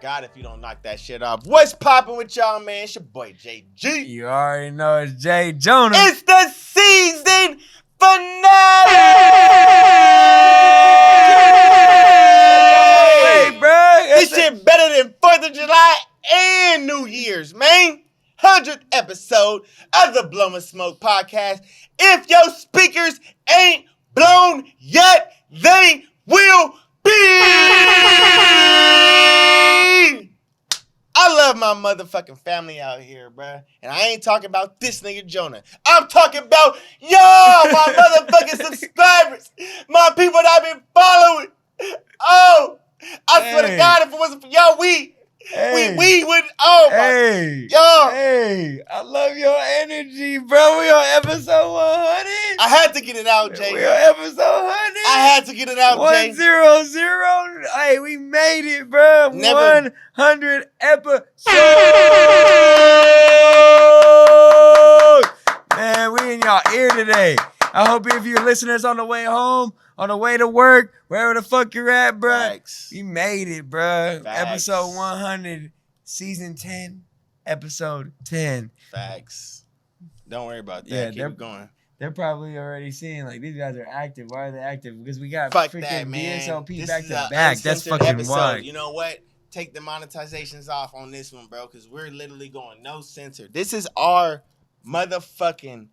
God if you don't knock that shit off. What's poppin' with y'all, man? It's your boy JG. You already know it's Jay Jonah. It's the season finale! Hey, bro. This shit better than 4th of July and New Year's, man. 100th episode of the Blowin Smoke podcast. If your speakers ain't blown yet, they will be. I love my motherfucking family out here, bruh. And I ain't talking about this nigga Jonah. I'm talking about y'all, my motherfucking subscribers. My people that I've been following. Oh, I swear to God, if it wasn't for y'all, we would, oh my, y'all. Hey, I love your energy, bro. We on episode 100. I had to get it out, Jay. We on episode 100. I had to get it out, Jay. 100. Hey, we made it, bro. Never. 100 episodes. Man, we in y'all ear today. I hope if you're listeners on the way home, on the way to work, wherever the fuck you're at, bro. Facts. We made it, bro. Facts. Episode 100, season 10, episode 10. Facts. Don't worry about that. Yeah, Keep it going. They're probably already seeing, like, these guys are active. Why are they active? Because we got Fuck freaking that, man. VSOP This back is to a back. That's uncensored fucking episode. wild. You know what? Take the monetizations off on this one, bro, because we're literally going no censor. This is our motherfucking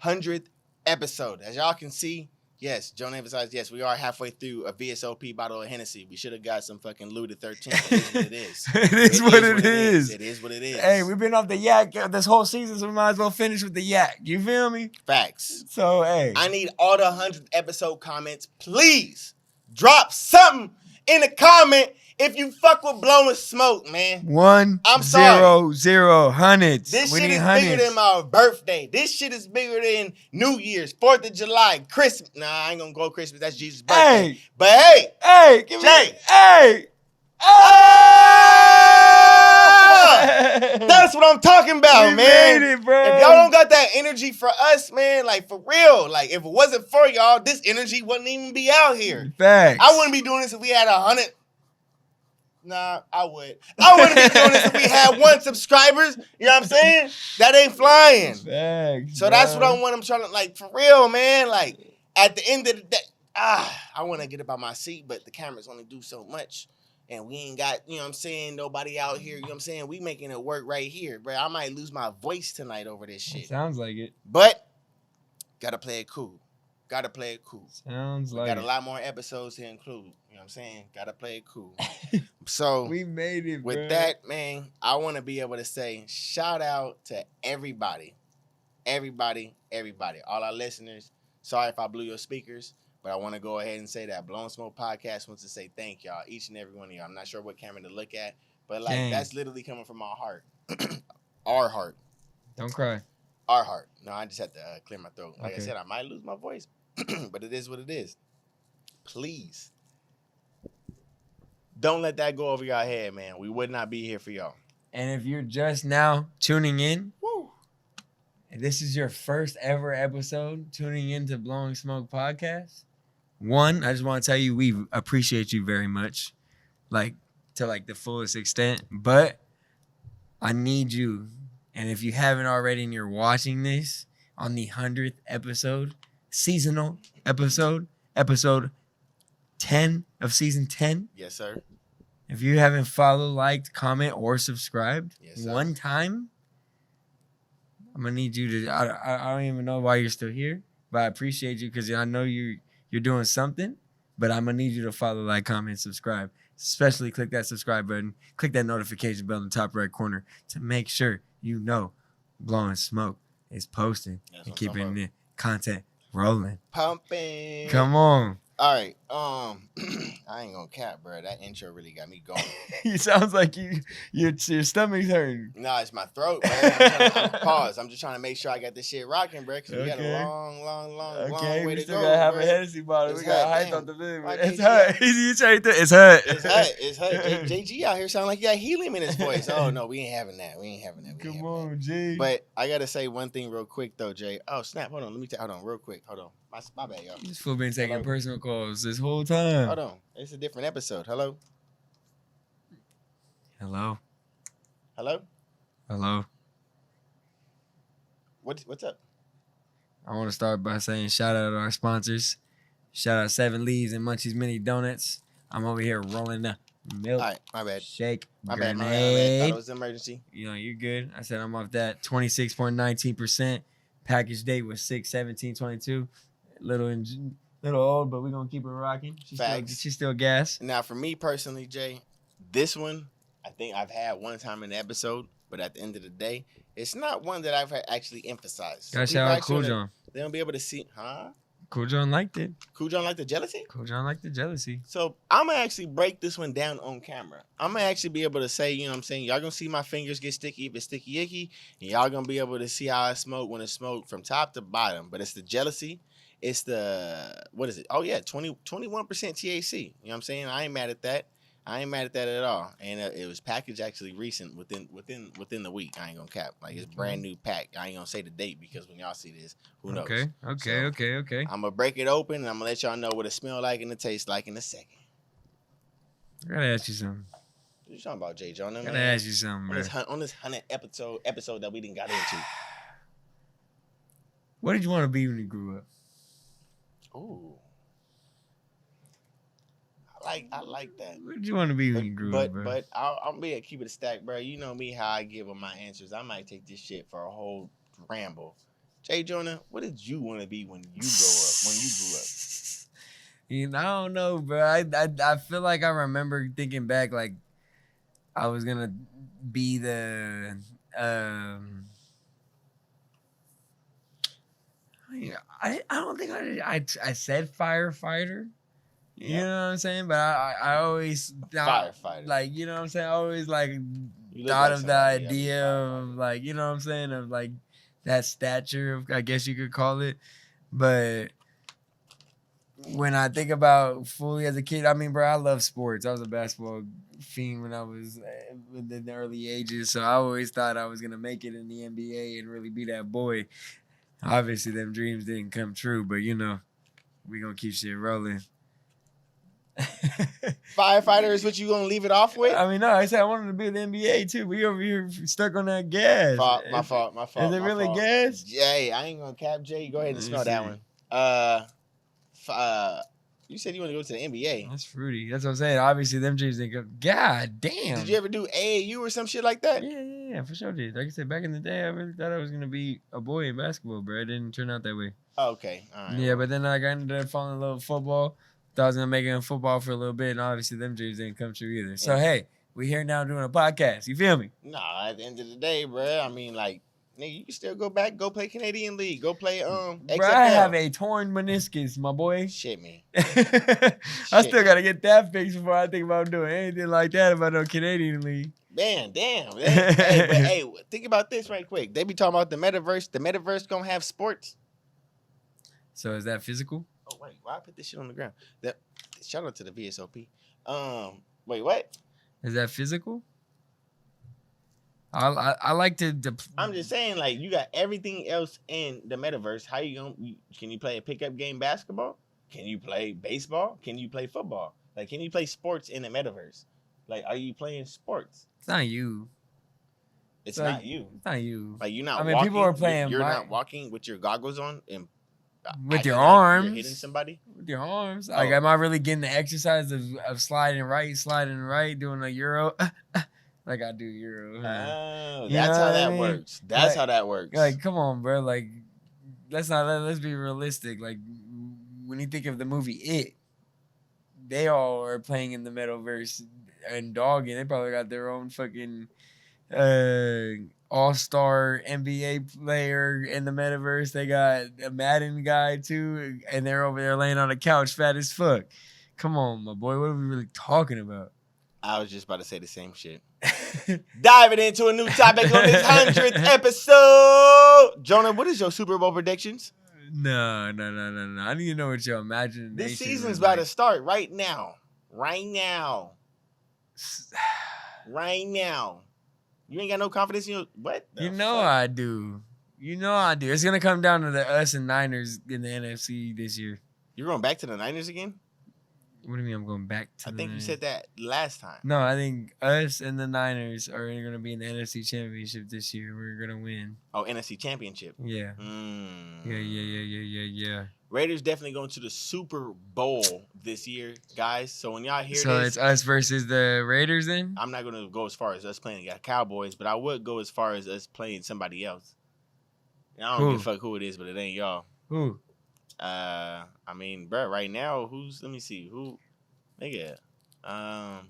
100th episode. As y'all can see, yes, Jonah emphasized, yes, we are halfway through a VSOP bottle of Hennessy. We should have got some fucking Louis XIII. It is what it is. It is what it is. It is what it is. Hey, we've been off the yak this whole season, so we might as well finish with the yak. You feel me? Facts. So, hey. I need all the 100th episode comments. Please drop something in the comment if you fuck with Blowin Smoke, man. 100 hundreds. This We shit need is hundreds. bigger than my birthday. This shit is bigger than New Year's, 4th of July, Christmas. Nah, I ain't gonna go Christmas. That's Jesus' birthday. Hey. But hey, Hey, give me. Jay. Hey. That's what I'm talking about, We man. made it, bro. If y'all don't got that energy for us, man, like for real, like if it wasn't for y'all, this energy wouldn't even be out here. Facts. I wouldn't be doing this if we had 100. Nah, I would. I wouldn't be doing this if we had 1 subscribers. You know what I'm saying? That ain't flying. Facts, So that's what I want. I'm trying to, like, for real, man. Like, at the end of the day, I want to get up out my seat, but the cameras only do so much. And we ain't got, you know what I'm saying, nobody out here, you know what I'm saying? We making it work right here, bro. I might lose my voice tonight over this shit. Sounds like it. But, gotta play it cool. Gotta play it cool. Sounds We like got it. a lot more episodes to include. You know what I'm saying? Gotta play it cool. So, We made it, with bro. that, man, I want to be able to say shout out to everybody. All our listeners. Sorry if I blew your speakers, but I want to go ahead and say that Blowin Smoke Podcast wants to say thank y'all, each and every one of y'all. I'm not sure what camera to look at, but like Dang. that's literally coming from our heart. Our heart. Don't cry. Our heart. No, I just had to clear my throat. Like I Okay. said, I might lose my voice, but it is what it is. Please. Don't let that go over your head, man. We would not be here for y'all. And if you're just now tuning in, Woo. and this is your first ever episode tuning into Blowin Smoke Podcast, one, I just want to tell you we appreciate you very much, like to like the fullest extent. But I need you, and if you haven't already and you're watching this on the 100th episode, seasonal episode 10 of season 10. Yes, sir. If you haven't followed, liked, comment, or subscribed Yes, sir. one time, I'm gonna need you to. I don't even know why you're still here, but I appreciate you because I know you're doing something. But I'm gonna need you to follow, like, comment, subscribe. Especially click that subscribe button, click that notification bell in the top right corner to make sure you know Blowin Smoke is posting That's and what I'm talking keeping the content rolling. Pumping. Come on. All right. I ain't gonna cap, bro. That intro really got me going. It sounds like your stomach's hurting. Nah, it's my throat, bro. Pause. I'm just trying to make sure I got this shit rocking, bro. Because we got Okay. a long Okay, way we to still go, gotta have bro. a Hennessy bottle. It's We got hot, hype damn. on the video. Why It's can't hot. You trying to? It's hot. It's hot. It's hot. JG out here sound like he got helium in his voice. Oh no, we ain't having that. We ain't having that. Come on, G. But I gotta say one thing real quick though, Jay. Oh snap! Hold on. Let me hold on real quick. Hold on. My bad, y'all. This fool been taking Hello? personal calls this whole time. Hold on. It's a different episode. Hello. Hello. Hello? Hello. What's up? I want to start by saying shout out to our sponsors. Shout out 7 Leaves and Munchies Mini Donuts. I'm over here rolling the milk All right, my bad. shake My grenade. bad. Thought it was an emergency. You know, you're good. I said I'm off that 26.19%. Package date was 6/17/22. Little old, but we're gonna keep it rocking. She's still gas. Now, for me personally, Jay, this one I think I've had one time in the episode, but at the end of the day, it's not one that I've actually emphasized. Gotta shout out Cool John. They don't be able to see, huh? Cool John liked it. Cool John liked the jealousy? Cool John liked the jealousy. So I'm gonna actually break this one down on camera. I'm gonna actually be able to say, you know what I'm saying? Y'all gonna see my fingers get sticky if it's sticky icky, and y'all gonna be able to see how I smoke when it's smoked from top to bottom. But it's the jealousy. It's the, what is it? Oh yeah, 21% THC. You know what I'm saying? I ain't mad at that. I ain't mad at that at all. And it was packaged actually recent within the week. I ain't gonna cap. Like, it's brand new pack. I ain't gonna say the date because when y'all see this, who knows? Okay. I'm gonna break it open and I'm gonna let y'all know what it smell like and it tastes like in a second. I gotta ask you something. What you talking about, Jay Jonah? I gotta ask you something, bro. On this 100 episode that we didn't got into. What did you want to be when you grew up? Ooh. I like that. What did you want to be when you grew up, bro? But I'm be keep it a stack, bro. You know me, how I give them my answers. I might take this shit for a whole ramble. Jay Jonah, what did you want to be when you grew up? You know, I don't know, bro. I feel like I remember thinking back, like I was gonna be the I don't think I said firefighter. You know what I'm saying? But I always Firefighter. Like, you know what I'm saying? I always like like thought of the somebody, idea of like, you know what I'm saying, of like that stature, I guess you could call it. But when I think about fully as a kid, I mean, bro, I love sports. I was a basketball fiend when I was in the early ages, so I always thought I was gonna make it in the NBA and really be that boy. Obviously, them dreams didn't come true, but you know, we gonna keep shit rolling. Firefighter is what you gonna leave it off with? I mean, no, I said I wanted to be in the NBA too. We over here stuck on that gas. My fault. Is it really gas? Jay, I ain't gonna cap Jay. Go ahead and smell that one. You said you want to go to the NBA. That's fruity. That's what I'm saying. Obviously, them dreams didn't go. God damn. Did you ever do AAU or some shit like that? Yeah, for sure did. Like I said, back in the day, I really thought I was gonna be a boy in basketball, bro. It didn't turn out that way. Okay, all right. Yeah, but then like, I ended up falling in love with football. Thought I was gonna make it in football for a little bit, and obviously them dreams didn't come true either. So hey, we here now doing a podcast. You feel me? Nah, at the end of the day, bro. I mean, like, nigga, you can still go back, go play Canadian League, go play XFL. Bro, I have a torn meniscus, my boy. Shit me. I still gotta get that fixed before I think about doing anything like that about no Canadian League. Man, damn. hey, think about this right quick. They be talking about the metaverse. The metaverse gonna have sports. So is that physical? Oh wait, why I put this shit on the ground? Shout out to the VSOP. Wait, what? Is that physical? I like to. I'm just saying, like, you got everything else in the metaverse. How you gonna? Can you play a pickup game basketball? Can you play baseball? Can you play football? Like, can you play sports in the metaverse? Like, are you playing sports? It's not you. It's not you. It's not you. Like, you're not. I mean, walking, people are playing. You're not walking with your goggles on and with your arms. You're hitting somebody with your arms. Like, am I really getting the exercise of sliding right, doing a euro? Like I do euro. Oh, that's how that works. That's how that works. Like, come on, bro. Like, let's be realistic. Like, when you think of the movie It, they all are playing in the metaverse and dogging. They probably got their own fucking all-star NBA player in the metaverse. They got a Madden guy too, and they're over there laying on a couch fat as fuck. Come on, my boy. What are we really talking about? I was just about to say the same shit. Diving into a new topic on this 100th episode. Jonah, what is your Super Bowl predictions? No. I need to know what your imagination. This season's about to start right now. Right now. You ain't got no confidence in your what? You know I do. It's gonna come down to us and Niners in the NFC this year. You're going back to the Niners again? What do you mean I'm going back to I the think you Niners? said that last time. No, I think us and the Niners are going to be in the NFC Championship this year. We're going to win. Oh, NFC Championship. Yeah. Yeah. Raiders definitely going to the Super Bowl this year, guys. So when y'all hear So this, it's us versus the Raiders then? I'm not going to go as far as us playing the Cowboys, but I would go as far as us playing somebody else. And I don't give a fuck who it is, but it ain't y'all. Who? I mean, bro, right now, let me see, nigga, I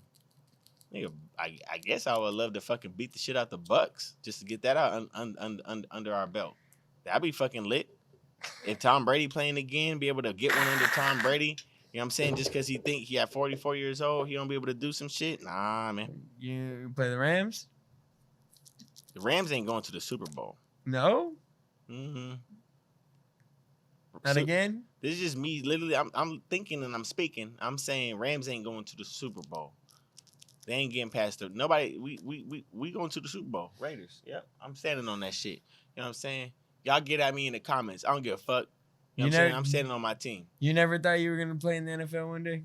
guess I would love to fucking beat the shit out the Bucks just to get that out under our belt. That'd be fucking lit. If Tom Brady playing again, be able to get one under Tom Brady. You know what I'm saying? Just because he think he at 44 years old, he don't be able to do some shit. Nah, man. You play the Rams? The Rams ain't going to the Super Bowl. No? Mm-hmm. Not again? This is just me. Literally, I'm thinking and I'm speaking. I'm saying Rams ain't going to the Super Bowl. They ain't getting past the nobody. We going to the Super Bowl. Raiders. Yep. I'm standing on that shit. You know what I'm saying? Y'all get at me in the comments. I don't give a fuck. You know what I'm saying? I'm standing on my team. You never thought you were gonna play in the NFL one day?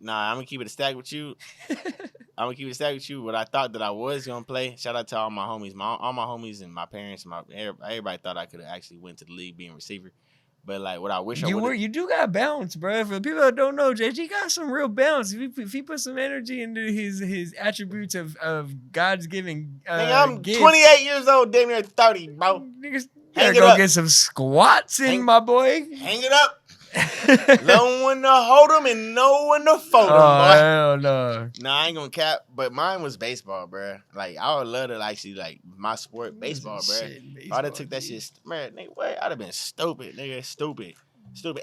Nah, I'm gonna keep it a stack with you. What I thought that I was gonna play. Shout out to all my homies, all my homies and my parents. Everybody thought I could have actually went to the league being receiver. But like, what I wish I would. You do got bounce, bro. For the people that don't know, JG got some real bounce. If he put some energy into his attributes of God's giving. Nigga, I'm 28 years old, damn near 30, bro. Niggas gotta go get some squats in, my boy. Hang it up. No one to hold them and no one to fold them, boy. Hell no. Nah, I ain't gonna cap, but mine was baseball, bro. Like, I would love to actually, like, my sport, baseball, bro. If I'd have took that shit, man, nigga, what? I'd have been stupid, nigga, stupid.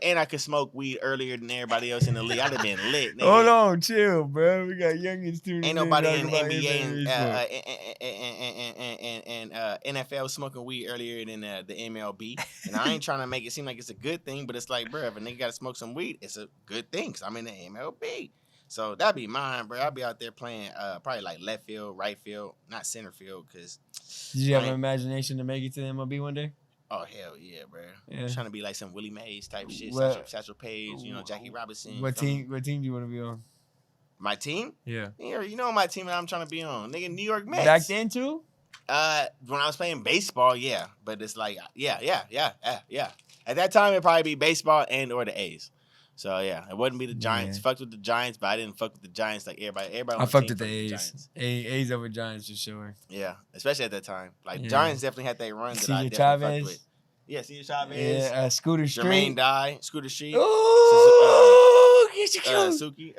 And I could smoke weed earlier than everybody else in the league. I'd have been lit, nigga. Hold on, chill, bro. We got youngins tuning Ain't nobody in NBA and NFL smoking weed earlier than the MLB. And I ain't trying to make it seem like it's a good thing, but it's like, bro, if a nigga got to smoke some weed, it's a good thing because I'm in the MLB. So that'd be mine, bro. I'll be out there playing probably like left field, right field, not center field. Cause did you have an imagination to make it to the MLB one day? Oh, hell yeah, bro. Yeah. I'm trying to be like some Willie Mays type shit. Satchel Paige, Jackie Robinson. What team do you want to be on? My team? Yeah. You know my team that I'm trying to be on. Nigga, New York Mets. Back then, too? When I was playing baseball, yeah. But it's like, yeah. At that time, it'd probably be baseball and or the A's. So, yeah, it wouldn't be the Giants. Fucked with the Giants, but I didn't fuck with the Giants like everybody. I fucked with the A's. A's over Giants for sure. Yeah, especially at that time. Like, Giants definitely had that run that I definitely fucked with. Yeah, Cesar Chavez. Yeah, Scooter Street. Jermaine Dye, Scooter Street. Ooh, get you close. Suki.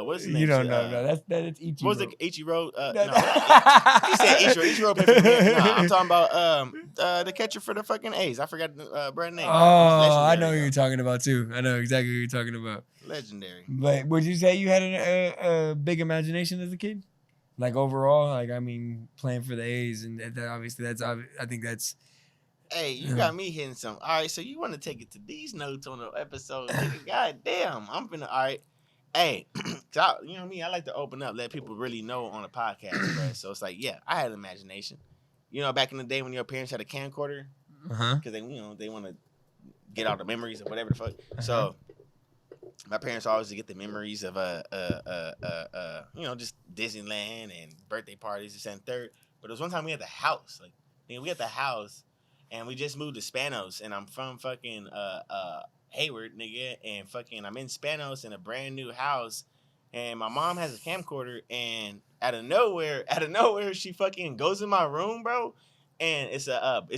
What's his name? You don't know. No, that's Ichiro. What was it? Ichiro? No. He said Ichiro. Ichiro played for the Mets. No, I'm talking about the catcher for the fucking A's. I forgot the brand name. Oh, I know who you're talking about, too. I know exactly who you're talking about. Legendary. But would you say you had a big imagination as a kid? Like, overall? Like, I mean, playing for the A's. And that obviously, I think that's... Hey, you got me hitting some. All right, so you want to take it to these notes on the episode, nigga. God damn. I'm finna, all right. Hey, you know me, I like to open up, let people really know on a podcast, bro. So it's like, yeah, I had an imagination. You know, back in the day when your parents had a camcorder, because they want to get all the memories of whatever the fuck. So my parents always get the memories of just Disneyland and birthday parties, this and third. But it was one time we had the house, and we just moved to Spanos, and I'm from fucking Hayward, nigga, and fucking I'm in Spanos in a brand new house, and my mom has a camcorder, and out of nowhere, she fucking goes in my room, bro, and it's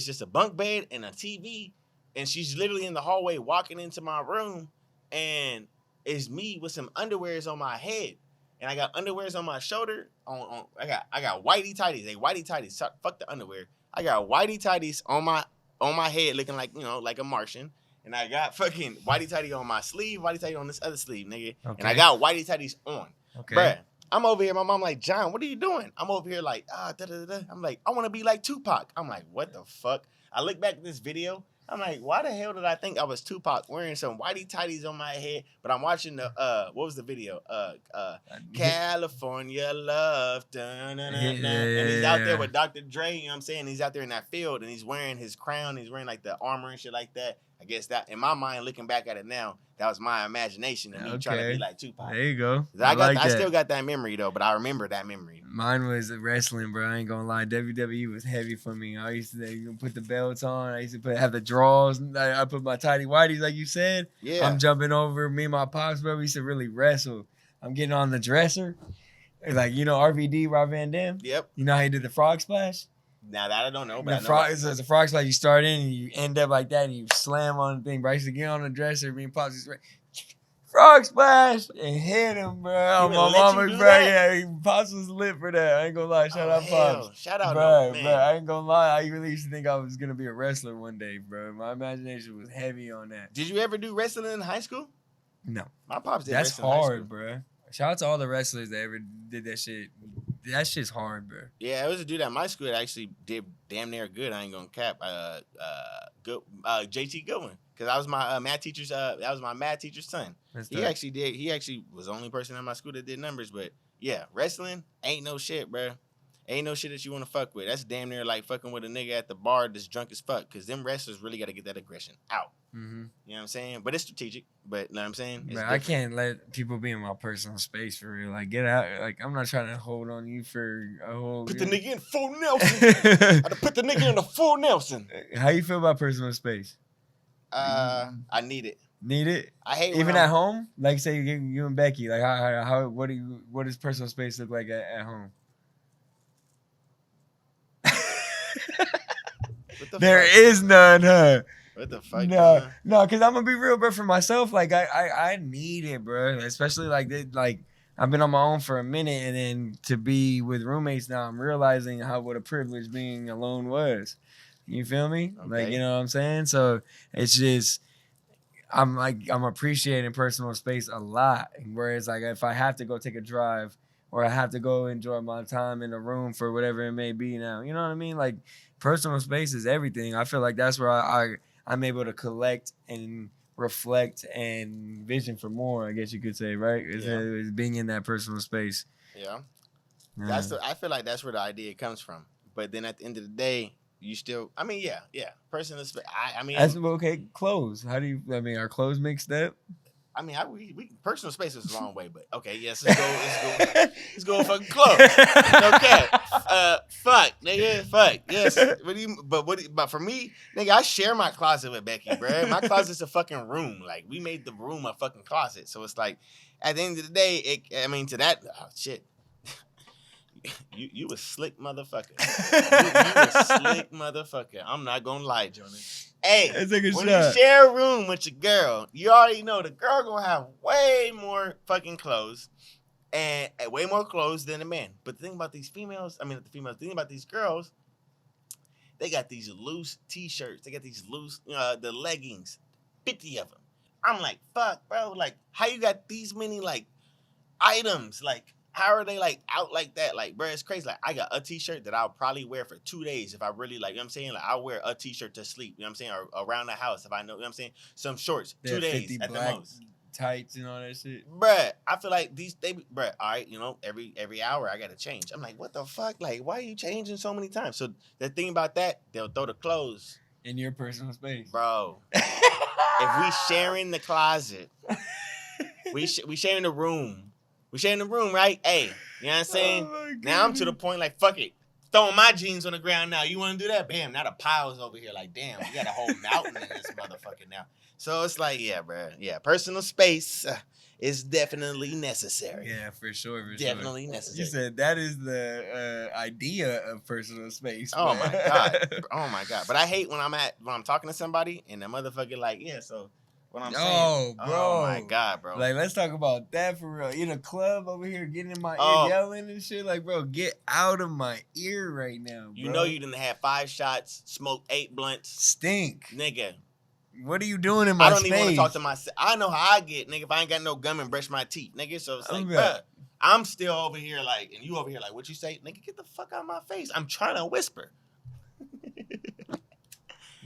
just a bunk bed and a TV, and she's literally in the hallway walking into my room, and it's me with some underwears on my head, and I got underwears on my shoulder. I got whitey tighties. They whitey tighties. Fuck the underwear. I got whitey tighties on my head, looking like like a Martian, and I got fucking whitey tighty on my sleeve, whitey tighty on this other sleeve, nigga, and I got whitey tighties on. Okay, bruh. I'm over here. My mom like, John, what are you doing? I'm over here like, I'm like, I want to be like Tupac. I'm like, what the fuck? I look back at this video. I'm like, why the hell did I think I was Tupac wearing some whitey tighties on my head? But I'm watching the what was the video? California Love. And he's out there with Dr. Dre, you know what I'm saying? He's out there in that field and he's wearing his crown, he's wearing like the armor and shit like that. I guess that in my mind, looking back at it now, that was my imagination of me trying to be like Tupac. There you go. I still got that memory though, but I remember that memory. Mine was wrestling, bro. I ain't gonna lie. WWE was heavy for me. I used to put the belts on. I used to have the draws. I put my tighty whities, like you said. Yeah. I'm jumping over. Me and my pops, bro, we used to really wrestle. I'm getting on the dresser. Like, RVD, Rob Van Dam? Yep. You know how he did the frog splash? Now that I don't know, but the frog splash, you start in and you end up like that and you slam on the thing. Bro, I used to get on the dresser, me and pops used to frog splash and hit him, bro. On my mama, bro. Yeah, Pops was lit for that. I ain't gonna lie. Shout out, Pops. Shout out, bro. Man. Bro, I ain't gonna lie. I really used to think I was gonna be a wrestler one day, bro. My imagination was heavy on that. Did you ever do wrestling in high school? No. My pops did. That's wrestling hard, in high bro. Shout out to all the wrestlers that ever did that shit. That shit's hard, bro. Yeah, it was a dude at my school that actually did damn near good. I ain't gonna cap. JT Goodwin, because I was my math teacher's. That was my math teacher's son. He actually was the only person in my school that did numbers. But yeah, wrestling ain't no shit, bro. Ain't no shit that you want to fuck with. That's damn near like fucking with a nigga at the bar that's drunk as fuck. Because them wrestlers really got to get that aggression out. Mm-hmm. You know what I'm saying? But it's strategic. But you know what I'm saying? Bro, I can't let people be in my personal space for real. Like, get out. Like, I'm not trying to hold on you for a whole... Put the nigga in full Nelson. I had to put the nigga in a full Nelson. How you feel about personal space? I need it. Need it? I hate even at home. Like, say you and Becky. Like, what does personal space look like at home? There is none, huh? What the fuck? No, because I'm gonna be real, bro. For myself, like I need it, bro. Especially like I've been on my own for a minute, and then to be with roommates now, I'm realizing what a privilege being alone was. You feel me? Okay. Like, you know what I'm saying? So it's just I'm appreciating personal space a lot. Whereas like if I have to go take a drive or I have to go enjoy my time in a room for whatever it may be now, you know what I mean? Like personal space is everything. I feel like that's where I'm able to collect and reflect and vision for more, I guess you could say, right? Is being in that personal space. Yeah. I feel like that's where the idea comes from. But then at the end of the day, you still, yeah. Personal space. Okay, clothes. Are clothes mixed up? We personal space is a long way, but okay, yes, let's go fucking clothes. Okay. Fuck, nigga, fuck. Yes. But for me, nigga, I share my closet with Becky, bro. My closet's a fucking room. Like, we made the room a fucking closet. So it's like, at the end of the day, shit. You a slick motherfucker. You a slick motherfucker. I'm not gonna lie, Jonah. Hey, when you share a room with your girl, you already know the girl gonna have way more fucking clothes and way more clothes than a man. But the thing about these the thing about these girls, they got these loose t-shirts. They got these loose, the leggings, 50 of them. I'm like, fuck, bro. Like, how you got these many, like, items? Like, how are they, like, out like that? Like, bro, it's crazy. Like, I got a t-shirt that I'll probably wear for 2 days if I really, like, you know what I'm saying? Like, I'll wear a t-shirt to sleep, you know what I'm saying? Or around the house if I know, you know what I'm saying? Some shorts, 2 days at the most. Tights and all that shit. Bruh, I feel like all right, every hour I got to change. I'm like, what the fuck? Like, why are you changing so many times? So the thing about that, they'll throw the clothes. In your personal space. Bro, if we sharing the closet, we sharing the room. We sharing the room, right? Hey, you know what I'm saying? Now I'm to the point like, fuck it. Throwing my jeans on the ground now. You want to do that? Bam. Now the pile's over here. Like, damn, we got a whole mountain in this motherfucker now. So it's like, yeah, bro. Yeah, personal space is definitely necessary. Yeah, for sure. Definitely necessary. You said that is the idea of personal space. Oh, my God. Oh, my God. But I hate when I'm talking to somebody and the motherfucker like, yeah, so... What I'm saying. Oh, bro. Oh, my God, bro. Like, let's talk about that for real. In a club over here getting in my ear yelling and shit. Like, bro, get out of my ear right now, bro. You know you didn't have 5 shots, smoked 8 blunts. Stink. Nigga. What are you doing in my space? I don't even want to talk to myself. I know how I get, nigga, if I ain't got no gum and brush my teeth, nigga. So it's like, bruh, I'm still over here like, and you over here like, what you say? Nigga, get the fuck out of my face. I'm trying to whisper.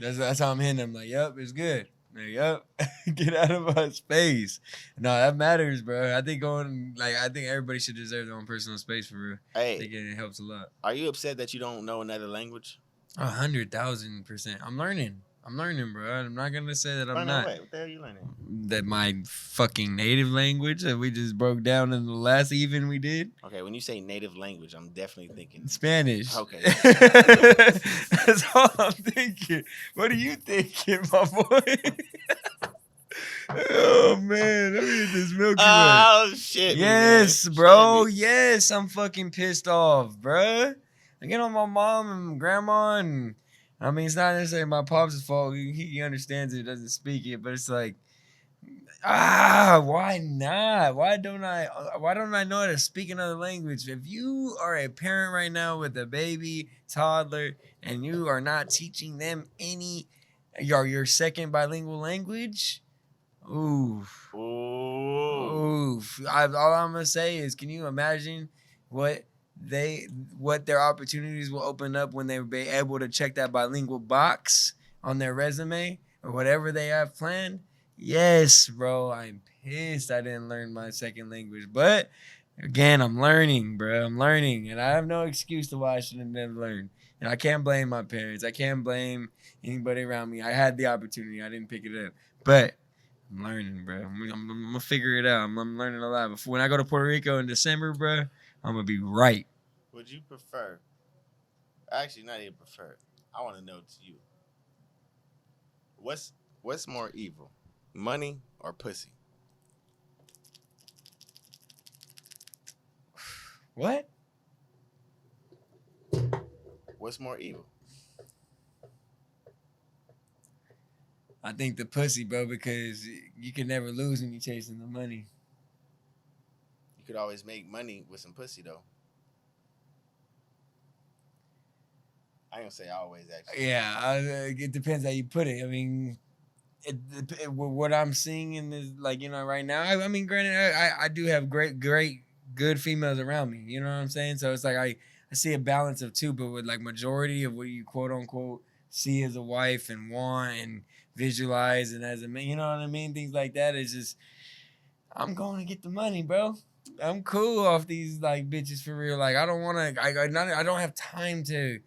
That's how I'm hitting them. Like, yep, it's good. Yep, get out of my space. No, that matters, bro. I think everybody should deserve their own personal space for real. Hey, I think it helps a lot. Are you upset that you don't know another language? 100,000%. I'm learning. I'm learning, bro. I'm not gonna say that I'm Learning not. what? What the hell you learning? That my fucking native language that we just broke down in the last even we did. Okay, when you say native language, I'm definitely thinking Spanish. Okay. That's all I'm thinking. What are you thinking, my boy? Oh man, let me get this Milky Way. Oh shit! Yes, man. bro. Shit me. Yes, I'm fucking pissed off, bruh. I get on my mom and grandma, and I mean, it's not necessarily my pop's fault. He understands it, doesn't speak it, but it's like, why not? Why don't I know how to speak another language? If you are a parent right now with a baby, toddler, and you are not teaching them your second bilingual language, oof. Ooh. Oof. All I'm gonna say is, can you imagine what their opportunities will open up when they'll be able to check that bilingual box on their resume or whatever they have planned? Yes, bro. I'm pissed I didn't learn my second language, but again, I'm learning, bro. I'm learning, and I have no excuse to why I should have never learned. And I can't blame my parents. I can't blame anybody around me. I had the opportunity. I didn't pick it up, but I'm learning, bro. I'm gonna figure it out. I'm learning a lot. Before when I go to Puerto Rico in December, bro, I'm gonna be right. Would you prefer? Actually, not even prefer. I want to know to you. What's more evil, money or pussy? What? What's more evil? I think the pussy, bro, because you can never lose when you're chasing the money. You could always make money with some pussy, though. I ain't gonna say always, actually. Yeah, it depends how you put it. I mean, what I'm seeing in this, like, right now, I mean, granted, I do have good females around me. You know what I'm saying? So it's like I see a balance of two, but with like majority of what you quote unquote see as a wife and want and visualize and as a man, you know what I mean? Things like that. It's just, I'm going to get the money, bro. I'm cool off these like bitches for real. Like I don't want to. I don't have time to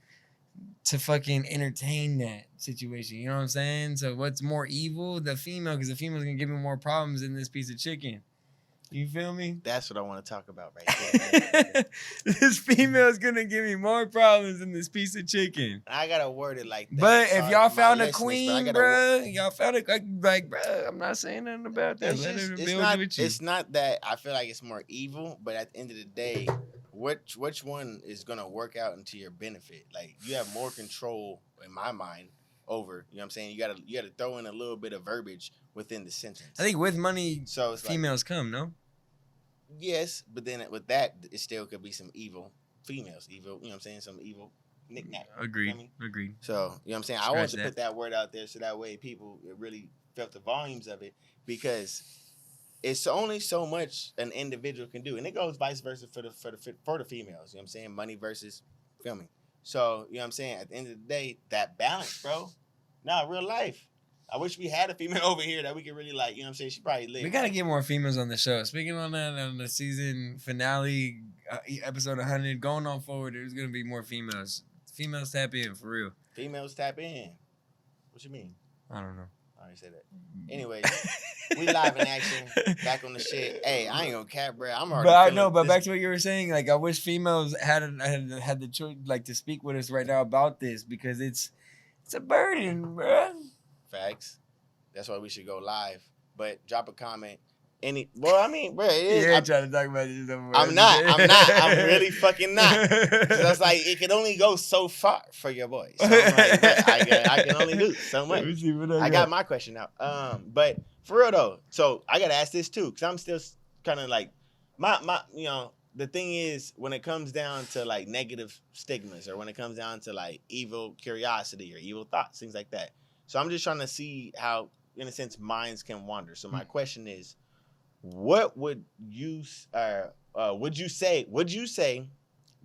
fucking entertain that situation. You know what I'm saying? So what's more evil? The female, because the female's gonna give me more problems than this piece of chicken. You feel me? That's what I want to talk about right there. This female's gonna give me more problems than this piece of chicken. I gotta word it like that. But if y'all found a listeners, queen, bro, y'all found a like, bro, I'm not saying nothing about that. Let her build with you. It's not that I feel like it's more evil, but at the end of the day, which one is gonna work out into your benefit? Like you have more control in my mind over. You know what I'm saying? You gotta throw in a little bit of verbiage within the sentence. I think with money, so it's females come, no? Yes, but then with that, it still could be some evil females. Evil, you know what I'm saying? Some evil knick-knack. Agreed. You know what I mean? Agreed. So, you know what I'm saying? I want to put that word out there so that way people really felt the volumes of it, because it's only so much an individual can do. And it goes vice versa for the females. You know what I'm saying? Money versus filming. So, you know what I'm saying? At the end of the day, that balance, bro. Nah, real life. I wish we had a female over here that we could really like, you know what I'm saying? She probably live. We got to get more females on the show. Speaking on that, on the season finale, episode 100, going on forward, there's going to be more females. Females tap in, for real. Females tap in. What you mean? I don't know. I already said that. Anyway, we live in action, back on the shit. Hey, I ain't gonna cap, bro. I'm already. But I know. But back to what you were saying, like I wish females had the choice, like to speak with us right now about this, because it's a burden, bro. Facts. That's why we should go live. But drop a comment. Well, I mean, bro, it is. You ain't trying to talk about this no more. I'm not. I'm really fucking not. So it's like it can only go so far for your boy. So I'm like, bro, I can only do so much. I got my question out. But for real though, so I gotta ask this too, because I'm still kind of like my you know, the thing is when it comes down to like negative stigmas, or when it comes down to like evil curiosity or evil thoughts, things like that. So I'm just trying to see how, in a sense, minds can wander. So my question is, what would you say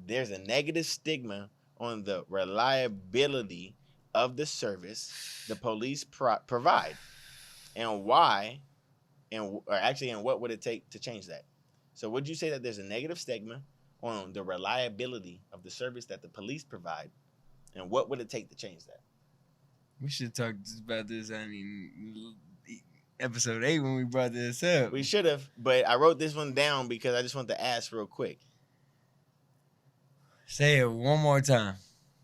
there's a negative stigma on the reliability of the service the police provide, and why, and what would it take to change that? So would you say that there's a negative stigma on the reliability of the service that the police provide, and what would it take to change that? We should talk about this. I mean, episode 8 when we brought this up. We should have, but I wrote this one down because I just want to ask real quick. Say it one more time,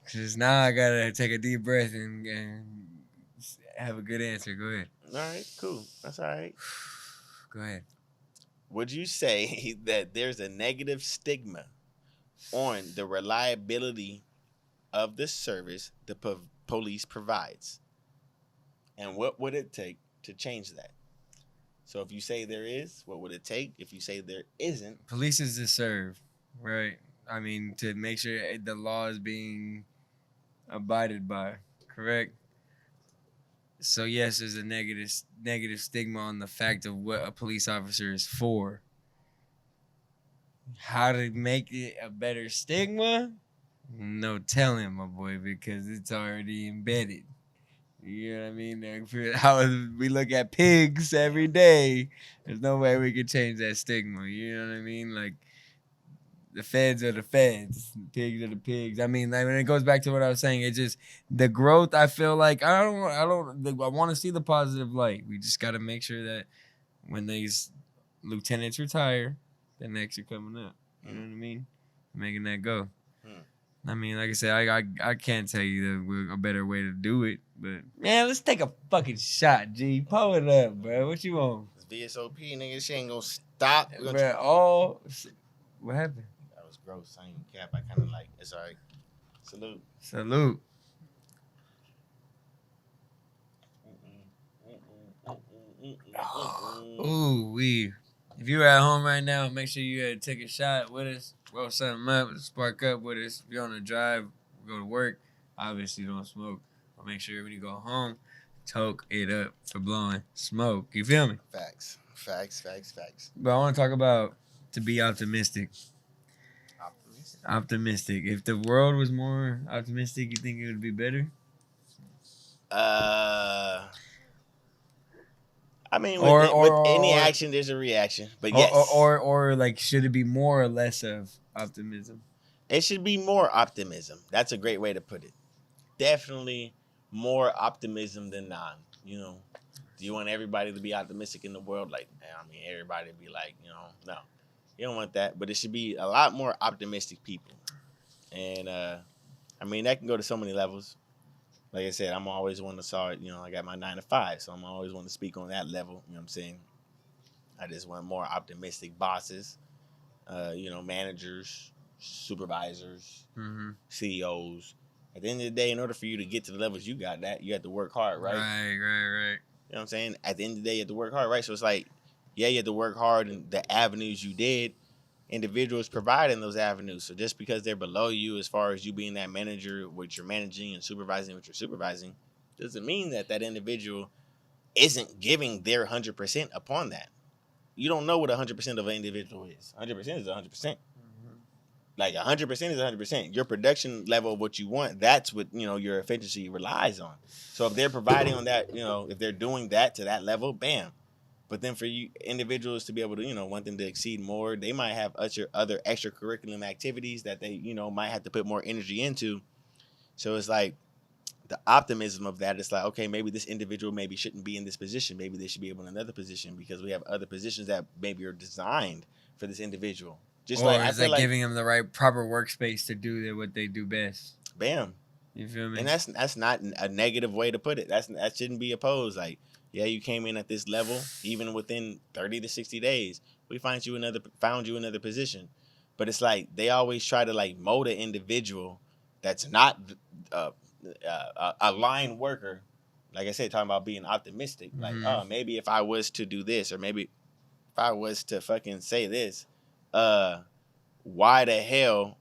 because now I gotta take a deep breath and have a good answer. Go ahead. All right, cool. That's all right. Go ahead. Would you say that there's a negative stigma on the reliability of the service the police provides? And what would it take to change that? So if you say there is, what would it take? If you say there isn't, police is to serve, right? I mean, to make sure the law is being abided by, correct? So yes, there's a negative stigma on the fact of what a police officer is for. How to make it a better stigma? No telling, my boy, because it's already embedded. You know what I mean? Like, how we look at pigs every day, there's no way we could change that stigma. You know what I mean? Like, the feds are the feds, the pigs are the pigs. I mean, like, when it goes back to what I was saying, it's just the growth. I feel like I want to see the positive light. We just got to make sure that when these lieutenants retire, the next are coming up. You know what I mean? Making that go. I mean, like I said, I can't tell you a better way to do it, but man, let's take a fucking shot, G. Pull it up, bro. What you want? It's VSOP, nigga. She ain't gonna stop. Bro, what happened? That was gross. I ain't cap. I kind of like. It's all right. Salute. Salute. Ooh, if you're at home right now, make sure you take a shot with us, roll something up, spark up with us. If you're on a drive, go to work, obviously don't smoke. But make sure when you go home, toke it up for blowing smoke. You feel me? Facts. But I want to talk about to be optimistic. Optimistic. If the world was more optimistic, you think it would be better? I mean, with any action, there's a reaction. But yes. Or like, should it be more or less of optimism? It should be more optimism. That's a great way to put it. Definitely more optimism than none. You know, do you want everybody to be optimistic in the world? Like, I mean, everybody to be like, you know, no. You don't want that. But it should be a lot more optimistic people. And, I mean, that can go to so many levels. Like I said, I'm always one to saw it. You know, I got my 9 to 5, so I'm always want to speak on that level. You know what I'm saying? I just want more optimistic bosses, you know, managers, supervisors, CEOs. At the end of the day, in order for you to get to the levels you got, you have to work hard, right? Right. You know what I'm saying? At the end of the day, you have to work hard, right? So it's like, yeah, you have to work hard in the avenues you did. Individuals providing those avenues. So just because they're below you as far as you being that manager, what you're managing, and supervising what you're supervising, doesn't mean that individual isn't giving their 100% upon that. You don't know what 100% of an individual is. 100% is 100%. Like 100% is 100%. Your production level of what you want, that's what, you know, your efficiency relies on. So if they're providing on that, you know, if they're doing that to that level, bam. But then for you individuals to be able to, you know, want them to exceed more, they might have other extracurricular activities that they, you know, might have to put more energy into. So it's like the optimism of that. It's like, okay, maybe this individual maybe shouldn't be in this position. Maybe they should be able in another position because we have other positions that maybe are designed for this individual. Just or like is that giving them the right proper workspace to do what they do best? Bam. You feel me? And that's not a negative way to put it. That shouldn't be opposed. Like, yeah, you came in at this level, even within 30 to 60 days, we found you another position. But it's like they always try to like mold an individual that's not a line worker. Like I said, talking about being optimistic. Like, oh, maybe if I was to do this, or maybe if I was to fucking say this, why the hell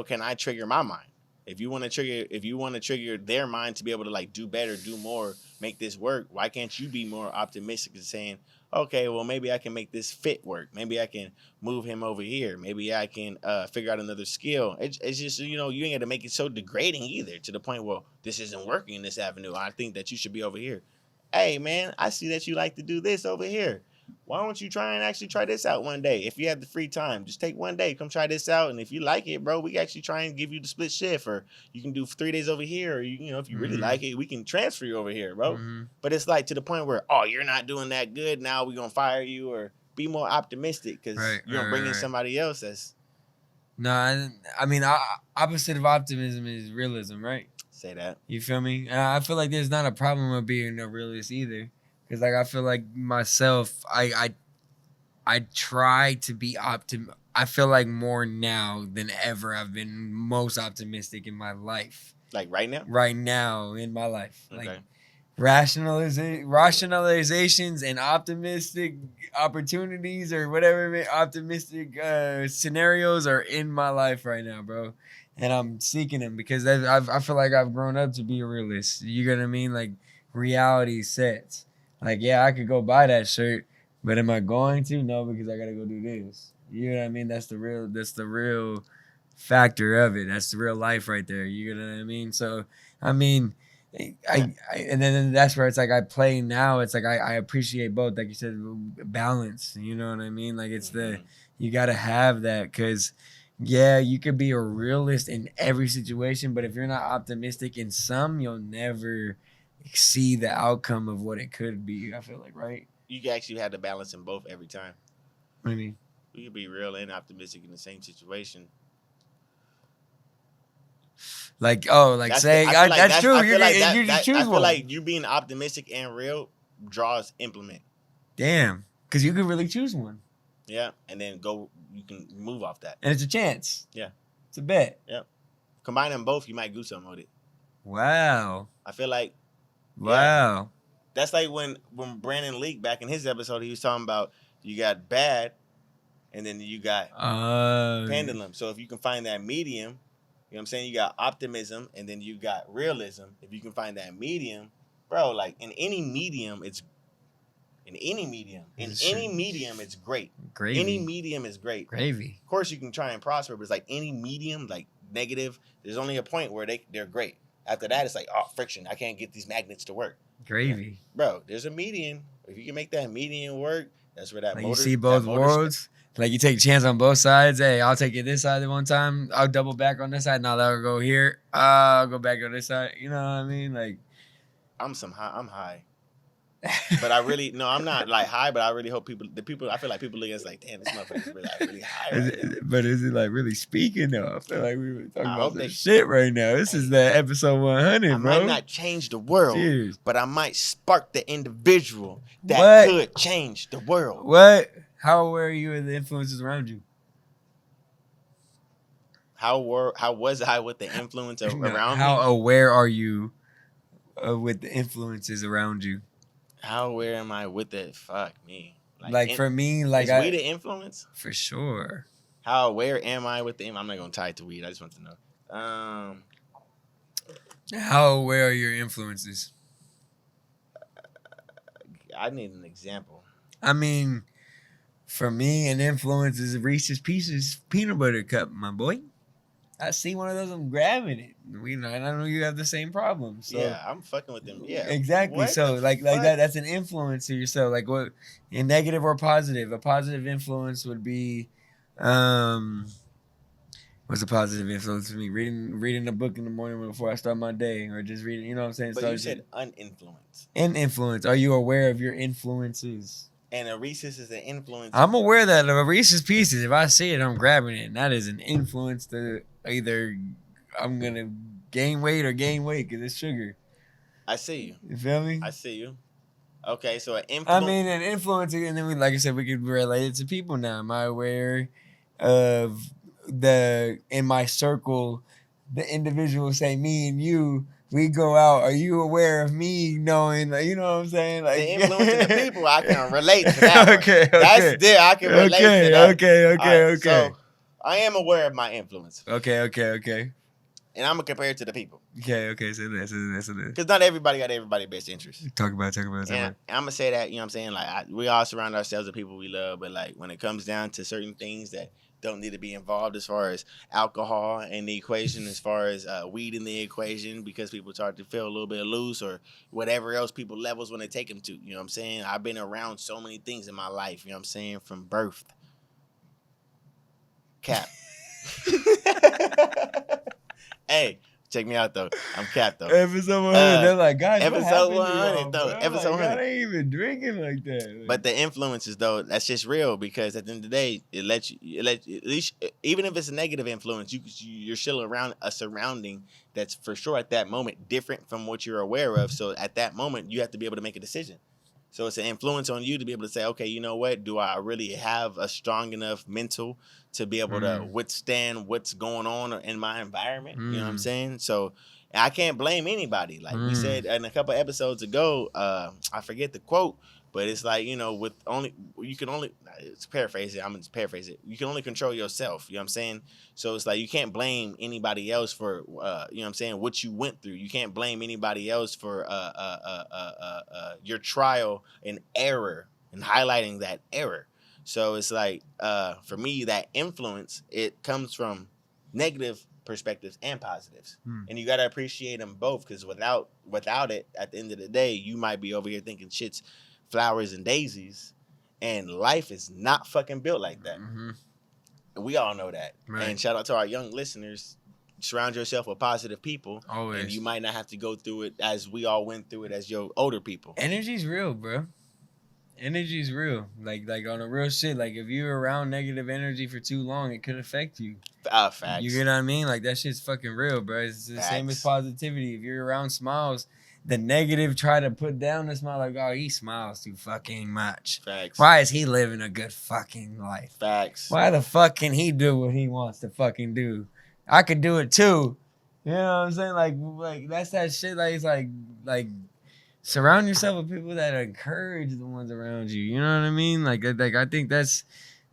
can I trigger my mind? If you want to trigger their mind to be able to like do better, do more, make this work, why can't you be more optimistic and saying, okay, well, maybe I can make this fit work. Maybe I can move him over here. Maybe I can figure out another skill. It's just, you know, you ain't got to make it so degrading either to the point, well, this isn't working in this avenue. I think that you should be over here. Hey, man, I see that you like to do this over here. why don't you try and actually try this out one day? If you have the free time, just take one day, come try this out, and if you like it, bro, we can actually try and give you the split shift, or you can do 3 days over here, or you know, if you really like it, we can transfer you over here, bro. But it's like to the point where, oh, you're not doing that good, now we're gonna fire you, or be more optimistic because you're gonna bring in somebody else that's. No, I mean, opposite of optimism is realism, right? Say that. You feel me? I feel like there's not a problem with being a realist either. Because, like, I feel like myself, I try to be I feel like more now than ever I've been most optimistic in my life. Like right now? Right now in my life. Okay. Like, rationalizations and optimistic opportunities or whatever, optimistic scenarios are in my life right now, bro. And I'm seeking them because I feel like I've grown up to be a realist. You get what I mean? Like, reality sets. Like, yeah, I could go buy that shirt, but am I going to? No, because I gotta go do this. You know what I mean? That's the real factor of it. That's the real life right there. You know what I mean? So, I mean, I and then that's where it's like I play now. It's like I appreciate both, like you said, balance. You know what I mean? Like it's you gotta have that because. Yeah, you could be a realist in every situation, but if you're not optimistic in some, you'll never see the outcome of what it could be. I feel like, right? You can actually have the balance in both every time. What do you mean? You can be real and optimistic in the same situation. Like, oh, like that's saying that's true. You just choose one. I feel like you being optimistic and real draws implement. Damn, because you could really choose one. Yeah, and then you can move off that. And it's a chance. Yeah. It's a bet. Yeah. Combine them both, you might do something with it. Wow. I feel like. Wow. Yeah, that's like when Brandon Leak, back in his episode, he was talking about you got bad, and then you got pendulum. So if you can find that medium, you know what I'm saying? You got optimism, and then you got realism. If you can find that medium, bro, like in any medium, it's great. Gravy. Any medium is great. Gravy. Of course, you can try and prosper, but it's like any medium, like negative, there's only a point where they're great. After that, it's like, oh, friction. I can't get these magnets to work. Gravy. Bro, there's a median. If you can make that median work, that's where that like motor... You see both worlds? Like, you take a chance on both sides. Hey, I'll take it this side at one time. I'll double back on this side. Now that'll go here. I'll go back on this side. You know what I mean? Like... I'm high. But I'm not like high, but I really hope I feel like people look at us like, damn, this motherfucker's really high. But is it like really speaking though? I feel like we were talking about some shit right now. This is the episode 100, I bro. might not change the world, but I might spark the individual that could change the world. What? How aware are you of the influences around you? How was I with the influence around me? How aware are you with the influences around you? How aware am I with it? Fuck me. Like for me, like is weed an influence? For sure. How aware am I with the? I'm not gonna tie it to weed. I just want to know. How aware are your influences? I need an example. I mean, for me, an influence is a Reese's Pieces peanut butter cup, my boy. I see one of those, I'm grabbing it. I know you have the same problem. So. Yeah, I'm fucking with them. Yeah, exactly. What so like that's an influence to yourself. Like what, in negative or positive? A positive influence would be, what's a positive influence for me? Reading a book in the morning before I start my day, or just reading. You know what I'm saying? But you said uninfluenced. An influence. Are you aware of your influences? And a Reese's is an influence. I'm aware that a Reese's Pieces, if I see it, I'm grabbing it. And that is an influence to either I'm going to gain weight or gain weight because it's sugar. I see you. You feel me? I see you. Okay, so an influence. I mean, an influence, and then like I said, we could relate it to people now. Am I aware of in my circle, the individual, say me and you, we go out. Are you aware of me knowing, like, you know what I'm saying? Like, the influence of the people, I can relate to that. Okay. That's there. I can relate to that. Okay. Right, so I am aware of my influence. Okay. And I'm gonna compare it to the people. Okay, so that's Because not everybody got everybody's best interest. Talk about it. And I'm gonna say that, you know what I'm saying? Like, we all surround ourselves with people we love, but like when it comes down to certain things that don't need to be involved, as far as alcohol in the equation, as far as weed in the equation, because people start to feel a little bit loose or whatever else people levels when they take them to. You know what I'm saying? I've been around so many things in my life. You know what I'm saying? From birth, cap. Hey, check me out though. I'm capped though. Episode 100. They're like, guys, episode what happened 100 though. Bro? Episode 100. I ain't even drinking like that. Like, but the influences though, that's just real, because at the end of the day, it lets you at least, even if it's a negative influence, you're still around a surrounding that's for sure at that moment different from what you're aware of. So at that moment, you have to be able to make a decision. So it's an influence on you to be able to say, okay, you know what? Do I really have a strong enough mental to be able to withstand what's going on in my environment? You know what I'm saying? So I can't blame anybody. Like we said in a couple episodes ago, I forget the quote, but it's like, you know, it's paraphrasing. I'm going to paraphrase it. You can only control yourself. You know what I'm saying? So it's like you can't blame anybody else for, you know what I'm saying, what you went through. You can't blame anybody else for your trial and error and highlighting that error. So it's like, for me, that influence, it comes from negative perspectives and positives. And you got to appreciate them both, because without it, at the end of the day, you might be over here thinking shit's flowers and daisies, and life is not fucking built like that. We all know that. Right. And shout out to our young listeners. Surround yourself with positive people. Always. And you might not have to go through it as we all went through it as your older people. Energy's real, bro. Energy's real. Like on a real shit. Like if you're around negative energy for too long, it could affect you. Facts. You get what I mean? Like that shit's fucking real, bro. It's the same as positivity. If you're around smiles, the negative try to put down the smile, like, oh, he smiles too fucking much. Facts. Why is he living a good fucking life? Facts. Why the fuck can he do what he wants to fucking do? I could do it too. You know what I'm saying? Like that's that shit. Like it's like surround yourself with people that encourage the ones around you. You know what I mean? Like I think that's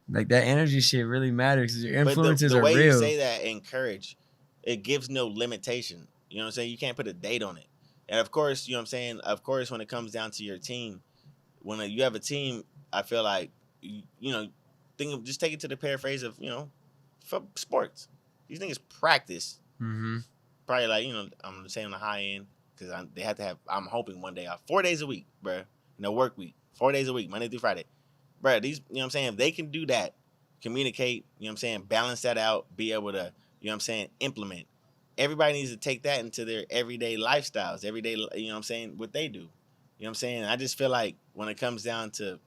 like that energy shit really matters, because your influences are real. The way you say that, encourage, it gives no limitation. You know what I'm saying? You can't put a date on it. And of course, you know what I'm saying? Of course, when it comes down to your team, when you have a team, I feel like, you know, just take it to the paraphrase of, you know, for sports. These things practice. Probably like, you know, I'm saying on the high end, because they have to have, I'm hoping one day off. 4 days a week, bro. No work week. 4 days a week, Monday through Friday. Bro, these, you know what I'm saying? If they can do that, communicate, you know what I'm saying? Balance that out, be able to, you know what I'm saying? Implement. Everybody needs to take that into their everyday lifestyles, everyday, you know what I'm saying, what they do. You know what I'm saying? I just feel like when it comes down to,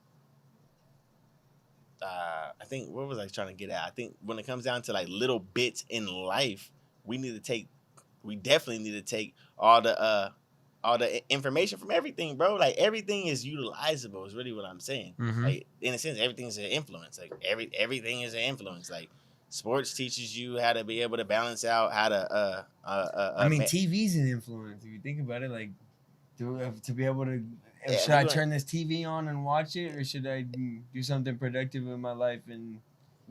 I think, what was I trying to get at? I think when it comes down to like little bits in life, we definitely need to take all the information from everything, bro. Like everything is utilizable is really what I'm saying. Like in a sense, everything is an influence. Like everything is an influence. Like sports teaches you how to be able to balance out how to. I mean, TV's an influence. If you think about it, like to be able to. Should I turn this TV on and watch it, or should I do something productive in my life? And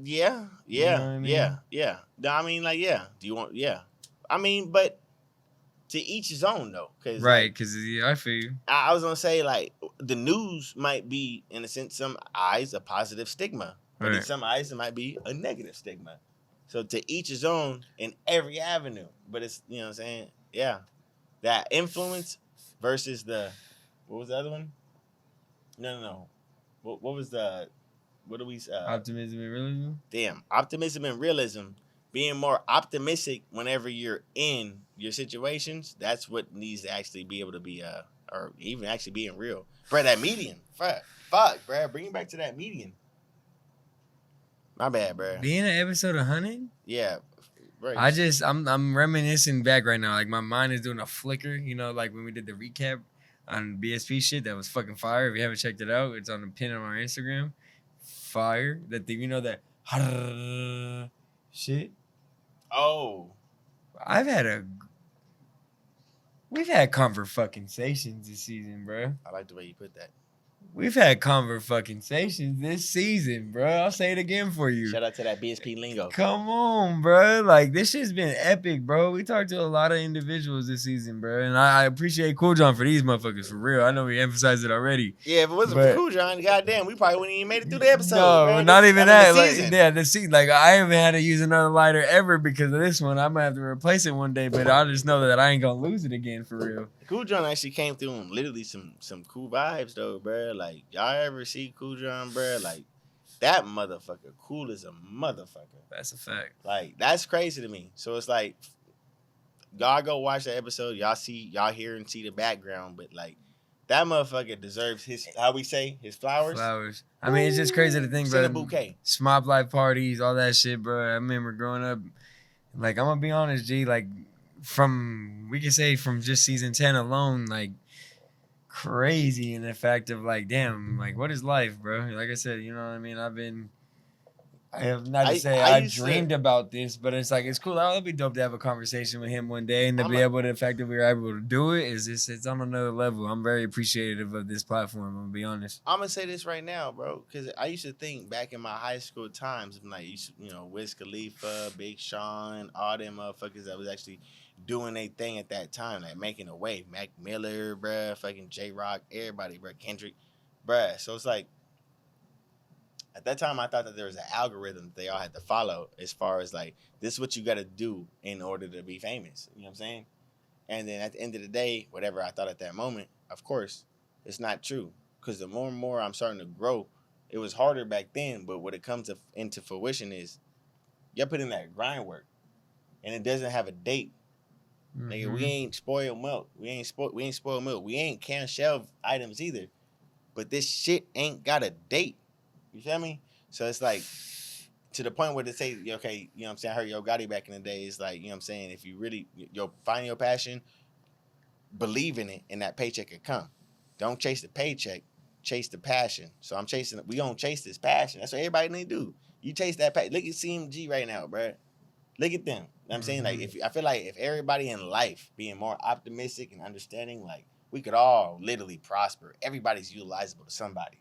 you know what I mean? No, I mean, like, yeah. Do you want? Yeah. I mean, but to each his own, though. Right, because I feel you. I was gonna say, like, the news might be, in a sense, some eyes a positive stigma, but in some eyes it might be a negative stigma. So to each his own in every avenue. But it's, you know what I'm saying? Yeah, that influence versus the, what was the other one? No. What was the? What do we? Optimism and realism. Damn, optimism and realism. Being more optimistic whenever you're in your situations, that's what needs to actually be able to be, or even actually being real. Bro, that median. Fuck, bro. Bring it back to that median. My bad, bro. Being an episode 100? Yeah. Right. I'm reminiscing back right now. Like, my mind is doing a flicker, you know, like when we did the recap on BSP shit. That was fucking fire. If you haven't checked it out, it's on the pin on our Instagram. Fire. That thing, you know, that shit. Oh. We've had conversations this season, bro. I like the way you put that. We've had conversations this season, bro. I'll say it again for you. Shout out to that BSP lingo. Come on, bro. Like, this shit's been epic, bro. We talked to a lot of individuals this season, bro. And I appreciate Cool John for these motherfuckers, for real. I know we emphasized it already. Yeah, if it wasn't for Cool John, goddamn, we probably wouldn't even made it through the episode. No, bro. not even that. The Like, season. yeah, the season. Like, I haven't had to use another lighter ever because of this one. I might have to replace it one day, but I just know that I ain't gonna lose it again, for real. Cool John actually came through and literally some cool vibes though, bro. Like, y'all ever see Cool John, bro? Like, that motherfucker cool as a motherfucker. That's a fact. Like, that's crazy to me. So it's like, y'all go watch that episode. Y'all hear and see the background, but like, that motherfucker deserves his, how we say, his flowers. Flowers. I mean, it's just crazy to think, Send bro. a bouquet. Smop life parties, all that shit, bro. I remember growing up. Like, I'm gonna be honest, G. Like, we can say from just season 10 alone, like, crazy in the fact of like, damn, like, what is life, bro? Like I said, you know what I mean? I have not to say I dreamed about this, but it's like, it's cool. It'll be dope to have a conversation with him one day, and to be able to, the fact that we were able to do it is just, it's on another level. I'm very appreciative of this platform, I'm gonna be honest. I'm gonna say this right now, bro, because I used to think back in my high school times, like, you know, Wiz Khalifa, Big Sean, all them motherfuckers that was actually doing their thing at that time, like making a wave. Mac Miller, bruh, fucking J-Rock, everybody, bruh, Kendrick, bruh. So it's like, at that time, I thought that there was an algorithm that they all had to follow as far as like, this is what you got to do in order to be famous. You know what I'm saying? And then at the end of the day, whatever I thought at that moment, of course, it's not true. Because the more and more I'm starting to grow, it was harder back then. But what it comes into fruition is, you put in that grind work. And it doesn't have a date. Mm-hmm. Nigga, we ain't spoiled milk. We ain't spoiled milk. We ain't can shelf items either. But this shit ain't got a date. You feel me? So it's like, to the point where they say, okay, you know what I'm saying? I heard Yo Gotti back in the day. It's like, you know what I'm saying? If you really, find your passion, believe in it, and that paycheck could come. Don't chase the paycheck, chase the passion. So we gonna chase this passion. That's what everybody need to do. You chase that passion. Look at CMG right now, bro. Look at them. You know what I'm saying? Like, I feel like if everybody in life being more optimistic and understanding, like, we could all literally prosper. Everybody's utilizable to somebody.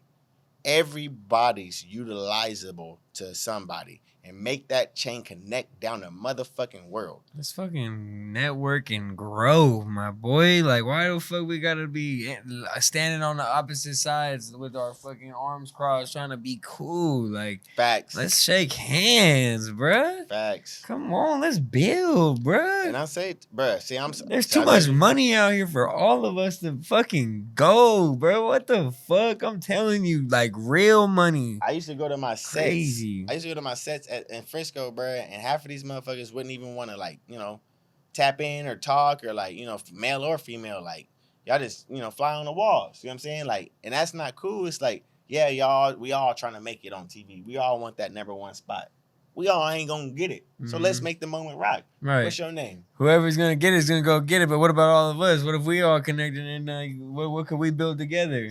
Everybody's utilizable to somebody, and make that chain connect down the motherfucking world. Let's fucking network and grow, my boy. Like, why the fuck we gotta be standing on the opposite sides with our fucking arms crossed trying to be cool? Like, facts. Let's shake hands, bruh. Facts. Come on, let's build, bruh. And I say, bruh, there's too much money out here for all of us to fucking go, bro. What the fuck? I'm telling you, like, real money. I used to go to my sets. Crazy. I used to go to my sets in Frisco, bro, and half of these motherfuckers wouldn't even want to, like, you know, tap in or talk, or like, you know, male or female, like, y'all just, you know, fly on the walls. You know what I'm saying? Like, and that's not cool. It's like, yeah, we all trying to make it on TV. We all want that number one spot. We all ain't gonna get it. So let's make the moment rock. Right. What's your name? Whoever's gonna get it is gonna go get it. But what about all of us? What if we all connected, and what could we build together?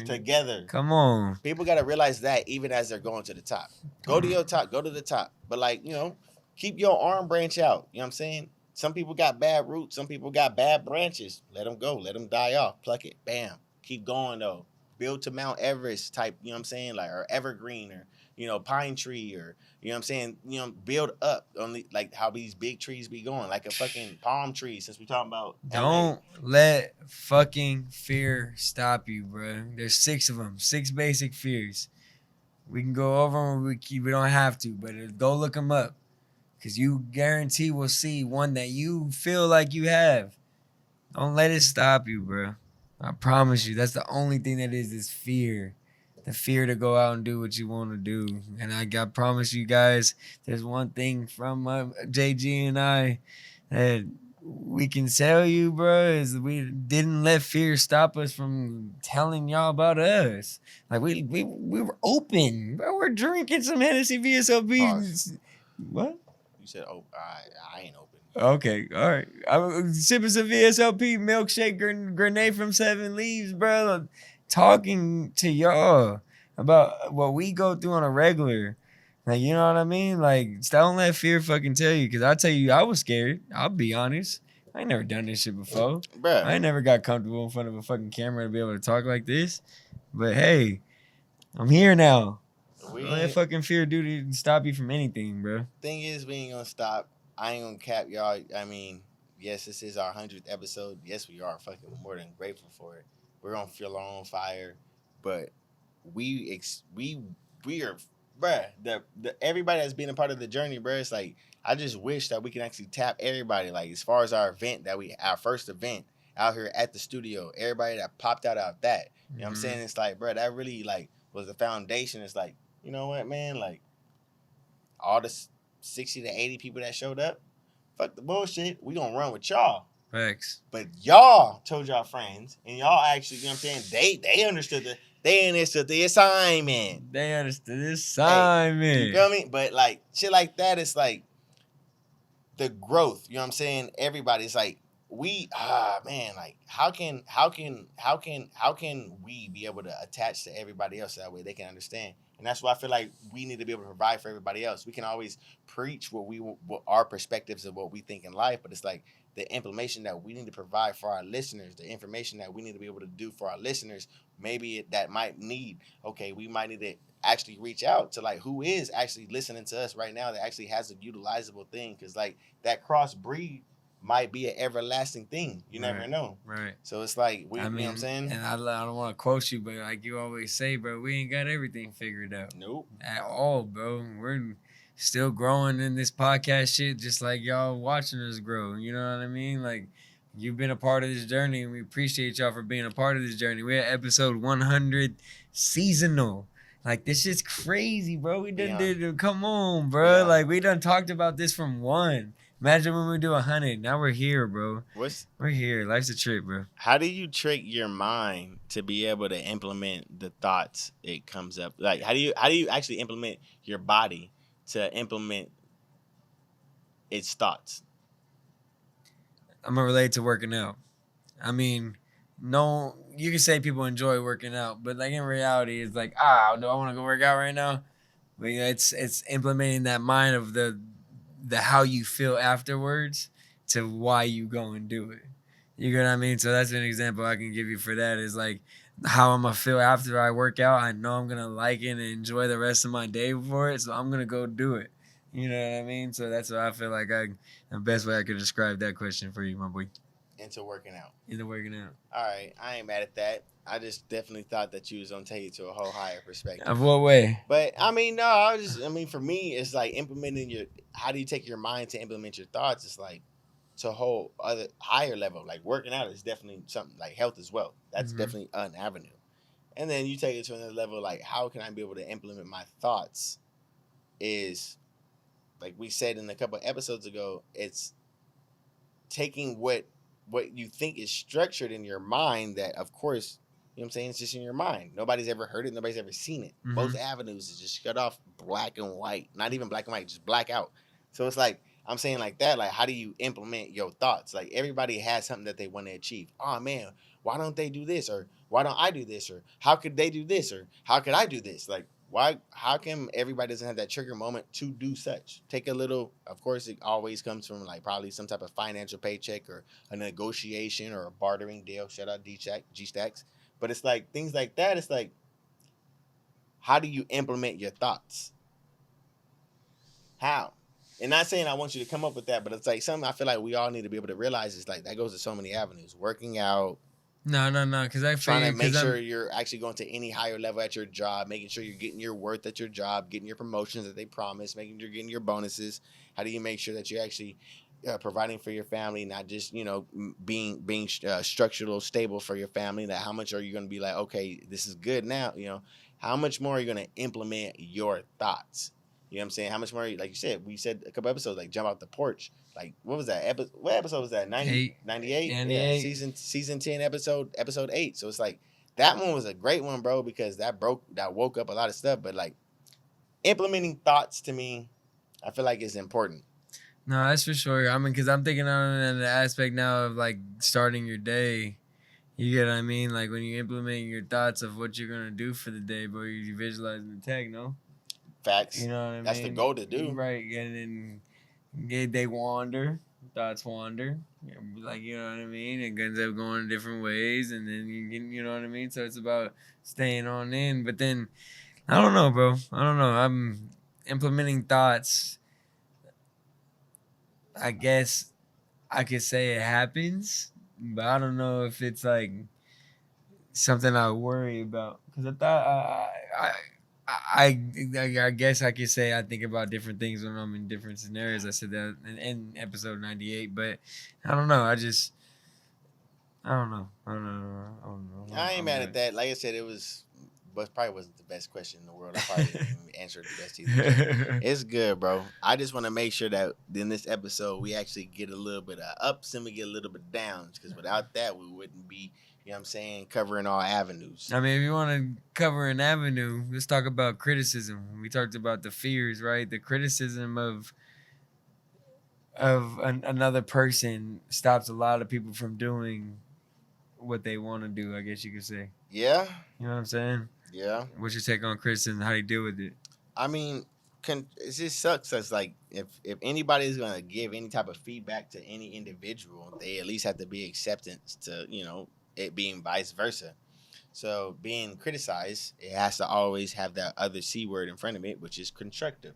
Come on. People gotta realize that even as they're going to the top. Go to your top. Go to the top. But, like, you know, keep your arm branch out. You know what I'm saying? Some people got bad roots. Some people got bad branches. Let them go. Let them die off. Pluck it. Bam. Keep going, though. Build to Mount Everest type, you know what I'm saying? Like, or evergreen, or, you know, pine tree, or, you know what I'm saying? You know, build up on like how these big trees be going, like a fucking palm tree, since we talking about. Don't let fucking fear stop you, bro. There's 6 of them, 6 basic fears. We can go over them, we don't have to, but go look them up. Because you guarantee will see one that you feel like you have. Don't let it stop you, bro. I promise you, that's the only thing that is fear. The fear to go out and do what you want to do. And I promise you guys, there's one thing from JG and I that we can tell you, bro, is we didn't let fear stop us from telling y'all about us. Like, we were open, bro. We're drinking some Hennessy VSOP. Pause. What? You said, oh, I ain't open. Okay, all right. I'm sipping some VSOP milkshake grenade from 7 Leaves, bro. Talking to y'all about what we go through on a regular. Like, you know what I mean? Like, don't let fear fucking tell you. Because I tell you, I was scared. I'll be honest. I ain't never done this shit before. Bruh. I ain't never got comfortable in front of a fucking camera to be able to talk like this. But hey, I'm here now. We Don't let ain't, fucking fear dude stop you from anything, bro. thing is, we ain't gonna stop. I ain't gonna cap y'all. I mean, yes, this is our 100th episode. Yes, we are fucking more than grateful for it. We're gonna feel our own fire, but we are, bruh. The everybody that's been a part of the journey, bruh. It's like I just wish that we can actually tap everybody. Like as far as our event our first event out here at the studio, everybody that popped out that. You know what I'm saying? It's like, bruh, that really like was the foundation. It's like, you know what, man, like all the 60 to 80 people that showed up, fuck the bullshit. We gonna run with y'all. Facts. But y'all told y'all friends, and y'all actually, you know what I'm saying? They understood the assignment. They understood the assignment. Hey, you feel me? But like shit like that, it's like the growth. You know what I'm saying? Everybody's like, man, like how can we be able to attach to everybody else that way they can understand? And that's why I feel like we need to be able to provide for everybody else. We can always preach what our perspectives of what we think in life, but it's like the information that we need to provide for our listeners, the information that we need to be able to do for our listeners. Maybe that might need, okay, we might need to actually reach out to like who is actually listening to us right now that actually has a utilizable thing, because like that cross breed might be an everlasting thing. You never know. Right. So it's like, you know what I'm saying? And I don't want to quote you, but like you always say, bro, we ain't got everything figured out. Nope. At all, bro. We're still growing in this podcast shit just like y'all watching us grow. You know what I mean? Like, you've been a part of this journey, and we appreciate y'all for being a part of this journey. We're at episode 100 seasonal. Like, this shit's crazy, bro. We done did, come on, bro. Like, we done talked about this from 1. Imagine when we do 100. Now we're here, bro. We're here. Life's a trip, bro. How do you trick your mind to be able to implement the thoughts it comes up? Like, how do you actually implement your body to implement its thoughts? I'm gonna relate to working out. I mean, no, you can say people enjoy working out, but like in reality, it's like, do I want to go work out right now? But yeah, it's implementing that mind of the how you feel afterwards to why you go and do it. You get what I mean? So that's an example I can give you for that, is like how I'm gonna feel after I work out. I know I'm gonna like it and enjoy the rest of my day for it, so I'm gonna go do it. You know what I mean? So that's what I feel like the best way I could describe that question for you, my boy. Into working out. All right, I ain't mad at that. I just definitely thought that you was gonna take it to a whole higher perspective. Of what way? But I mean, no, for me, it's like implementing how do you take your mind to implement your thoughts? It's like to a whole other higher level. Like working out is definitely something like health as well. That's definitely an avenue. And then you take it to another level, like how can I be able to implement my thoughts? Is like we said in a couple of episodes ago, it's taking what you think is structured in your mind that, of course, you know what I'm saying, it's just in your mind. Nobody's ever heard it. Nobody's ever seen it. Both avenues is just shut off black and white. Not even black and white, just black out. So it's like, I'm saying like that, like how do you implement your thoughts? Like everybody has something that they want to achieve. Oh man, why don't they do this? Or why don't I do this? Or how could they do this? Or how could I do this? Like, how come everybody doesn't have that trigger moment to do such? Take a little, of course, it always comes from like probably some type of financial paycheck or a negotiation or a bartering deal. Shout out G-Stacks. But it's like things like that. It's like, how do you implement your thoughts? How? And not saying I want you to come up with that, but it's like something I feel like we all need to be able to realize is like that goes to so many avenues. Working out. No, because I trying to make sure you're actually going to any higher level at your job, making sure you're getting your worth at your job, getting your promotions that they promise, making sure you're getting your bonuses. How do you make sure that you're actually providing for your family, not just, you know, being structural stable for your family? That how much are you going to be like, okay, this is good now, you know? How much more are you going to implement your thoughts? You know what I'm saying? How much more, like you said, we said a couple episodes, like jump out the porch. Like, what was that? What episode was that? 98? 98. Yeah, season 10, episode 8. So it's like, that one was a great one, bro, because that woke up a lot of stuff. But like, implementing thoughts to me, I feel like is important. No, that's for sure. I mean, because I'm thinking on the aspect now of like starting your day. You get what I mean? Like when you implement your thoughts of what you're going to do for the day, bro, you visualizing the tag, no? Facts. You know what I mean? That's the goal to do. Right. And then they wander. Thoughts wander. Like, you know what I mean? It ends up going different ways. And then, you know what I mean? So it's about staying on in. But then I don't know, bro. I don't know. I'm implementing thoughts. I guess I could say it happens, but I don't know if it's like something I worry about. Because I thought I guess I could say I think about different things when I'm in different scenarios. I said that in episode 98, but I don't know. I don't know. I don't know. I don't know. I ain't I'm mad good. at that. Like I said, but probably wasn't the best question in the world. I probably didn't even answer it the best either. It's good, bro. I just want to make sure that in this episode we actually get a little bit of ups and we get a little bit of downs. Because without that, we wouldn't be, you know what I'm saying, covering all avenues. I mean, if you want to cover an avenue, let's talk about criticism. We talked about the fears, right? The criticism of another person stops a lot of people from doing what they want to do, I guess you could say. Yeah. You know what I'm saying? Yeah. What's your take on criticism? How do you deal with it? I mean, it just sucks. It's like if anybody's gonna give any type of feedback to any individual, they at least have to be acceptance to it being vice versa. So being criticized, it has to always have that other C word in front of it, which is constructive.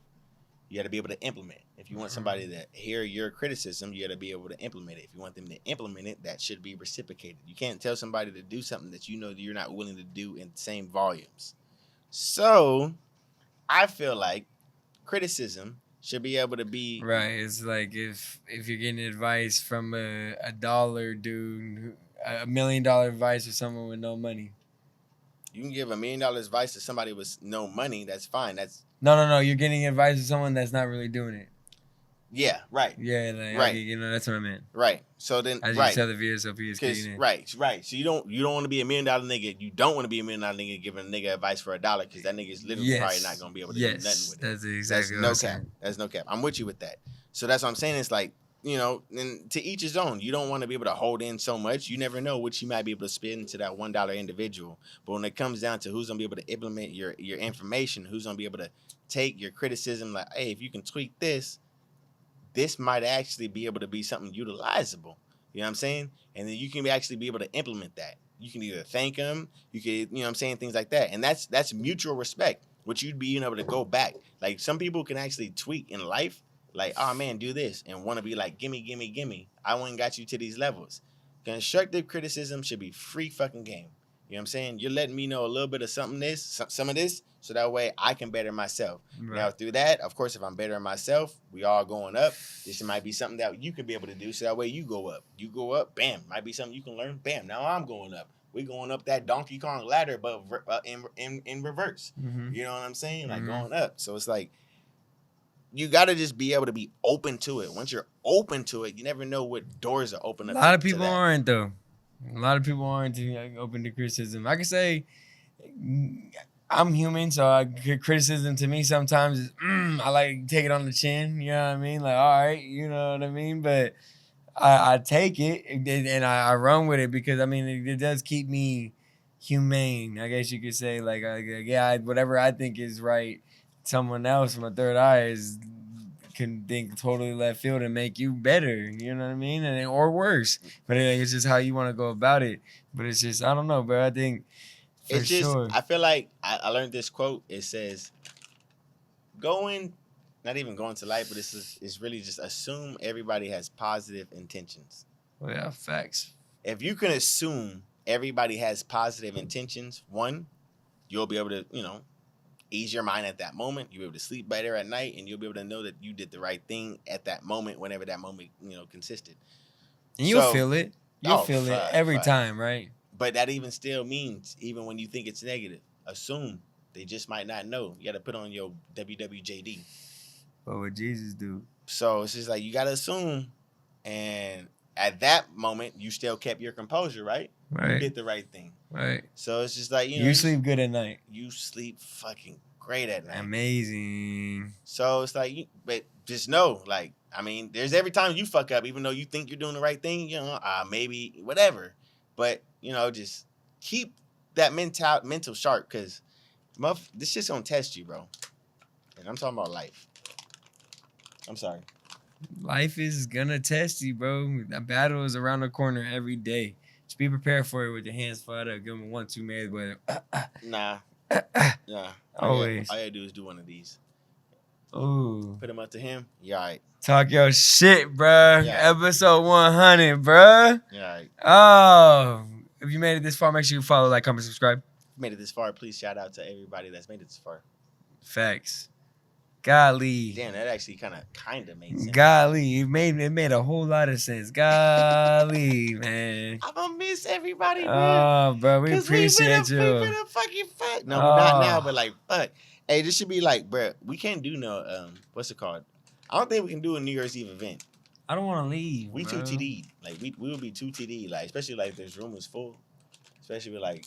You got to be able to implement. If you want somebody to hear your criticism, you got to be able to implement it. If you want them to implement it, that should be reciprocated. You can't tell somebody to do something that you know that you're not willing to do in the same volumes. So I feel like criticism should be able to be right. It's like if you're getting advice from a dollar dude, $1 million advice or someone with no money. You can give $1 million advice to somebody with no money. That's fine. That's no. You're getting advice from someone that's not really doing it. Yeah, right. Yeah, like, right. That's what I meant. Right. So then, as right. you tell the VSOP is kicking in. Right. So you don't want to be $1 million nigga. You don't want to be $1 million nigga giving a nigga advice for $1 because that nigga is literally probably not gonna be able to do nothing with it. That's exactly what no I'm cap. saying. That's no cap. I'm with you with that. So that's what I'm saying. It's like, and to each his own. You don't want to be able to hold in so much. You never know what you might be able to spend into that $1 individual. But when it comes down to who's gonna be able to implement your information, who's gonna be able to take your criticism, like, hey, if you can tweak this might actually be able to be something utilizable. You know what I'm saying? And then you can actually be able to implement that. You can either thank them, you can, you know what I'm saying, things like that. And that's mutual respect, which you'd be able to go back. Like some people can actually tweak in life, like, oh man, do this, and want to be like, gimme. I went and got you to these levels. Constructive criticism should be free fucking game. You know what I'm saying? You're letting me know a little bit of some of this, so that way I can better myself. Right. Now, through that, of course, if I'm bettering myself, we all going up. This might be something that you could be able to do, so that way you go up. You go up, bam. Might be something you can learn, bam. Now I'm going up. We going up that Donkey Kong ladder, but in reverse. Mm-hmm. You know what I'm saying? Like going up. So it's like you got to just be able to be open to it. Once you're open to it, you never know what doors are open up. A lot of people aren't though. A lot of people aren't open to criticism. I can say I'm human, so criticism to me sometimes is, I like take it on the chin. You know what I mean? Like, all right, you know what I mean? But I take it and I run with it because, I mean, it does keep me humane, I guess you could say. Like whatever I think is right, someone else from a third eye can think totally left field and make you better, you know what I mean? Or worse. But it's just how you want to go about it. But it's just, I don't know, bro. I think it's just, sure. I feel like I learned this quote. It says, not even going to life, but it's really just assume everybody has positive intentions. Well, yeah, facts. If you can assume everybody has positive intentions, one, you'll be able to, ease your mind at that moment. You'll be able to sleep better at night, and you'll be able to know that you did the right thing at that moment, whenever that moment, consisted. And you'll feel it. You'll feel it every time, right? But that even still means, even when you think it's negative, assume they just might not know. You got to put on your WWJD. What would Jesus do? So it's just like you got to assume, and at that moment, you still kept your composure, right? Right. You did the right thing. Right. So it's just like, you sleep good at night. You sleep fucking great at night. Amazing. So it's like, but just know, like, I mean, there's every time you fuck up, even though you think you're doing the right thing, maybe whatever. But, just keep that mental sharp, because this shit's going to test you, bro. And I'm talking about life. I'm sorry. Life is going to test you, bro. That battle is around the corner every day. Just be prepared for it with your hands flat up. Give them 1-2 Mayweather. Nah. Yeah. Always. All you gotta do is do one of these. Ooh. Put them up to him. You all right. Talk your shit, bruh. Yeah. Episode 100, bruh. You all right. Oh. If you made it this far, make sure you follow, like, comment, subscribe. If you made it this far, please shout out to everybody that's made it this far. Facts. Golly. Damn, that actually kind of made sense. Golly. It made a whole lot of sense. Golly, man. I'm gonna miss everybody, man. Oh, bro, we appreciate you. We been a fucking fuck. No, we're not now, but like, fuck. Hey, this should be like, bro, we can't do no, what's it called? I don't think we can do a New Year's Eve event. I don't want to leave. We bro. too TD. Like, we will be too TD. Like, especially like if this room is full. Especially with like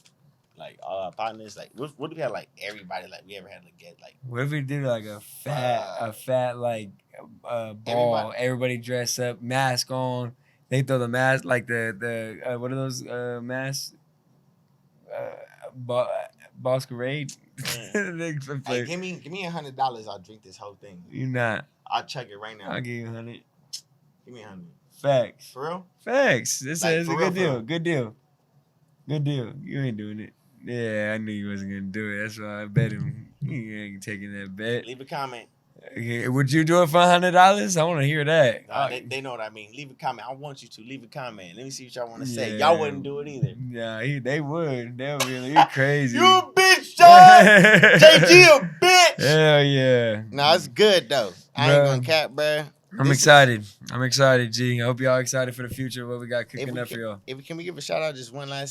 all our partners. Like, what if we had like everybody like we ever had to get like. What if we do like a fat like ball? Everybody dress up, mask on. They throw the mask like the what are those masks? Masquerade. Hey, give me $100. I'll drink this whole thing. You not. I'll check it right now. I'll give you 100. Give me 100. Facts. For real? Facts. This Like, is a for good real, deal. Good deal. Good deal. You ain't doing it. Yeah, I knew you wasn't gonna do it. That's why I bet him. You ain't taking that bet. Leave a comment. Okay, would you do it for $100? I want to hear that. Nah, they know what I mean. Leave a comment. I want you to leave a comment. Let me see what y'all want to say. Y'all wouldn't do it either. Yeah, they would. They would be like, you crazy. You bitch, John. JG a bitch. Hell yeah. Nah, it's good though. I ain't gonna cap, bro. I'm excited. I'm excited, G. I hope y'all excited for the future. What we got cooking up for y'all. Can we give a shout out just one time?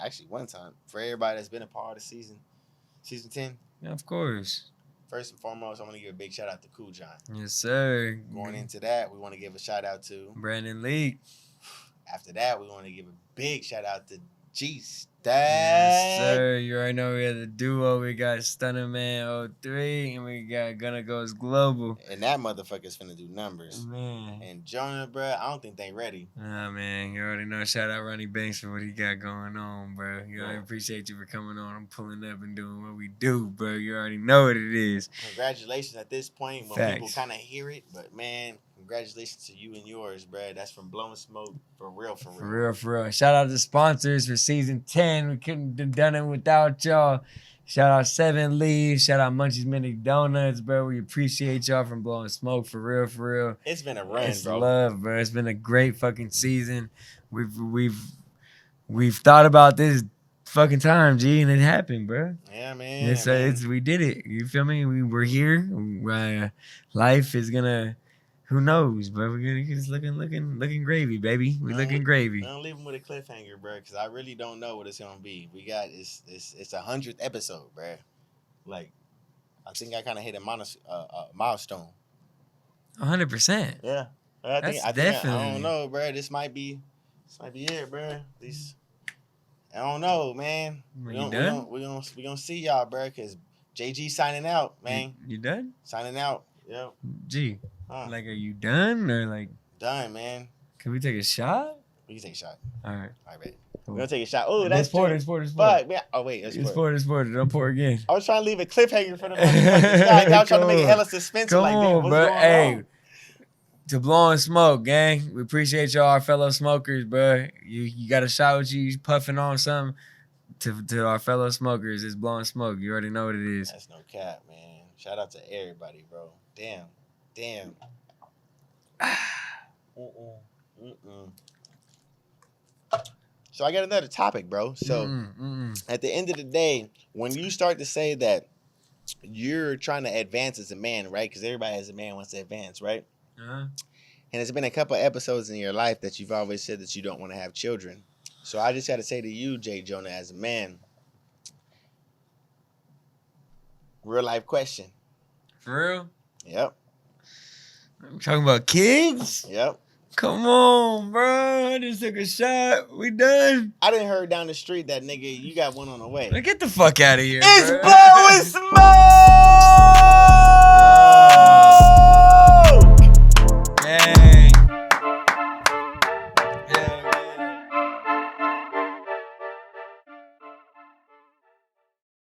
Actually, one time for everybody that's been a part of season 10. Yeah, of course. First and foremost, I want to give a big shout out to Cool John. Yes, sir. Going into that, we want to give a shout out to Brandon Lee. After that, we want to give a big shout out to G Stack. Yes, sir. You already know we have the duo. We got Stunner Man 03 and we got Gonna Goes Global. And that motherfucker's finna do numbers. Man. And Jonah, bro, I don't think they ready. Nah, man. You already know. Shout out Ronnie Banks for what he got going on, bro. You know, I appreciate you for coming on and pulling up and doing what we do, bro. You already know what it is. Congratulations at this point when people kind of hear it. But, man, congratulations to you and yours, bro. That's from Blowin Smoke. For real, for real. For real, for real. Shout out to sponsors for season 10. We couldn't have done it without y'all. Shout out 7 Leaves. Shout out Munchies Mini Donuts, bro. We appreciate y'all from Blowin Smoke. For real, for real. It's been a run, it's bro. Love, bro. It's been a great fucking season. We've thought about this fucking time, G, and it happened, bro. Yeah, man. We did it. You feel me? We're here. Life is gonna. Who knows, bro? We're just looking gravy, baby. We looking gravy. Don't leave them with a cliffhanger, bro, because I really don't know what it's gonna be. We got it's 100th episode, bro. Like, I think I kind of hit a milestone. 100%. Yeah, I think definitely. I don't know, bro. This might be it, bro. I don't know, man. We're done? We gonna see y'all, bro, because JG signing out, man. You done? Signing out. Yep. G. Like, are you done or like done, man? Can we take a shot? We can take a shot. All right. Bet. We're gonna take a shot. Oh, that's pour. Fuck, man. Oh wait, it's pour. Don't pour again. I was trying to leave a cliffhanger for the guys. Y'all trying to make it hella suspense. Come like, on, what's bro. going Hey, on? To Blowin Smoke, gang. We appreciate y'all, our fellow smokers, bro. You got a shot with you puffing on something. To our fellow smokers, it's Blowin Smoke. You already know what it is. That's no cap, man. Shout out to everybody, bro. Damn. So I got another topic, bro. So at the end of the day, when you start to say that you're trying to advance as a man, right? Because everybody as a man wants to advance, right? Uh-huh. And it's been a couple episodes in your life that you've always said that you don't want to have children. So I just got to say to you, Jay Jonah, as a man, real life question. For real? Yep. I'm talking about kids? Yep. Come on, bro. I just took a shot. We done. I didn't heard down the street that nigga, you got one on the way. Now get the fuck out of here, It's bro. Blowin Smoke!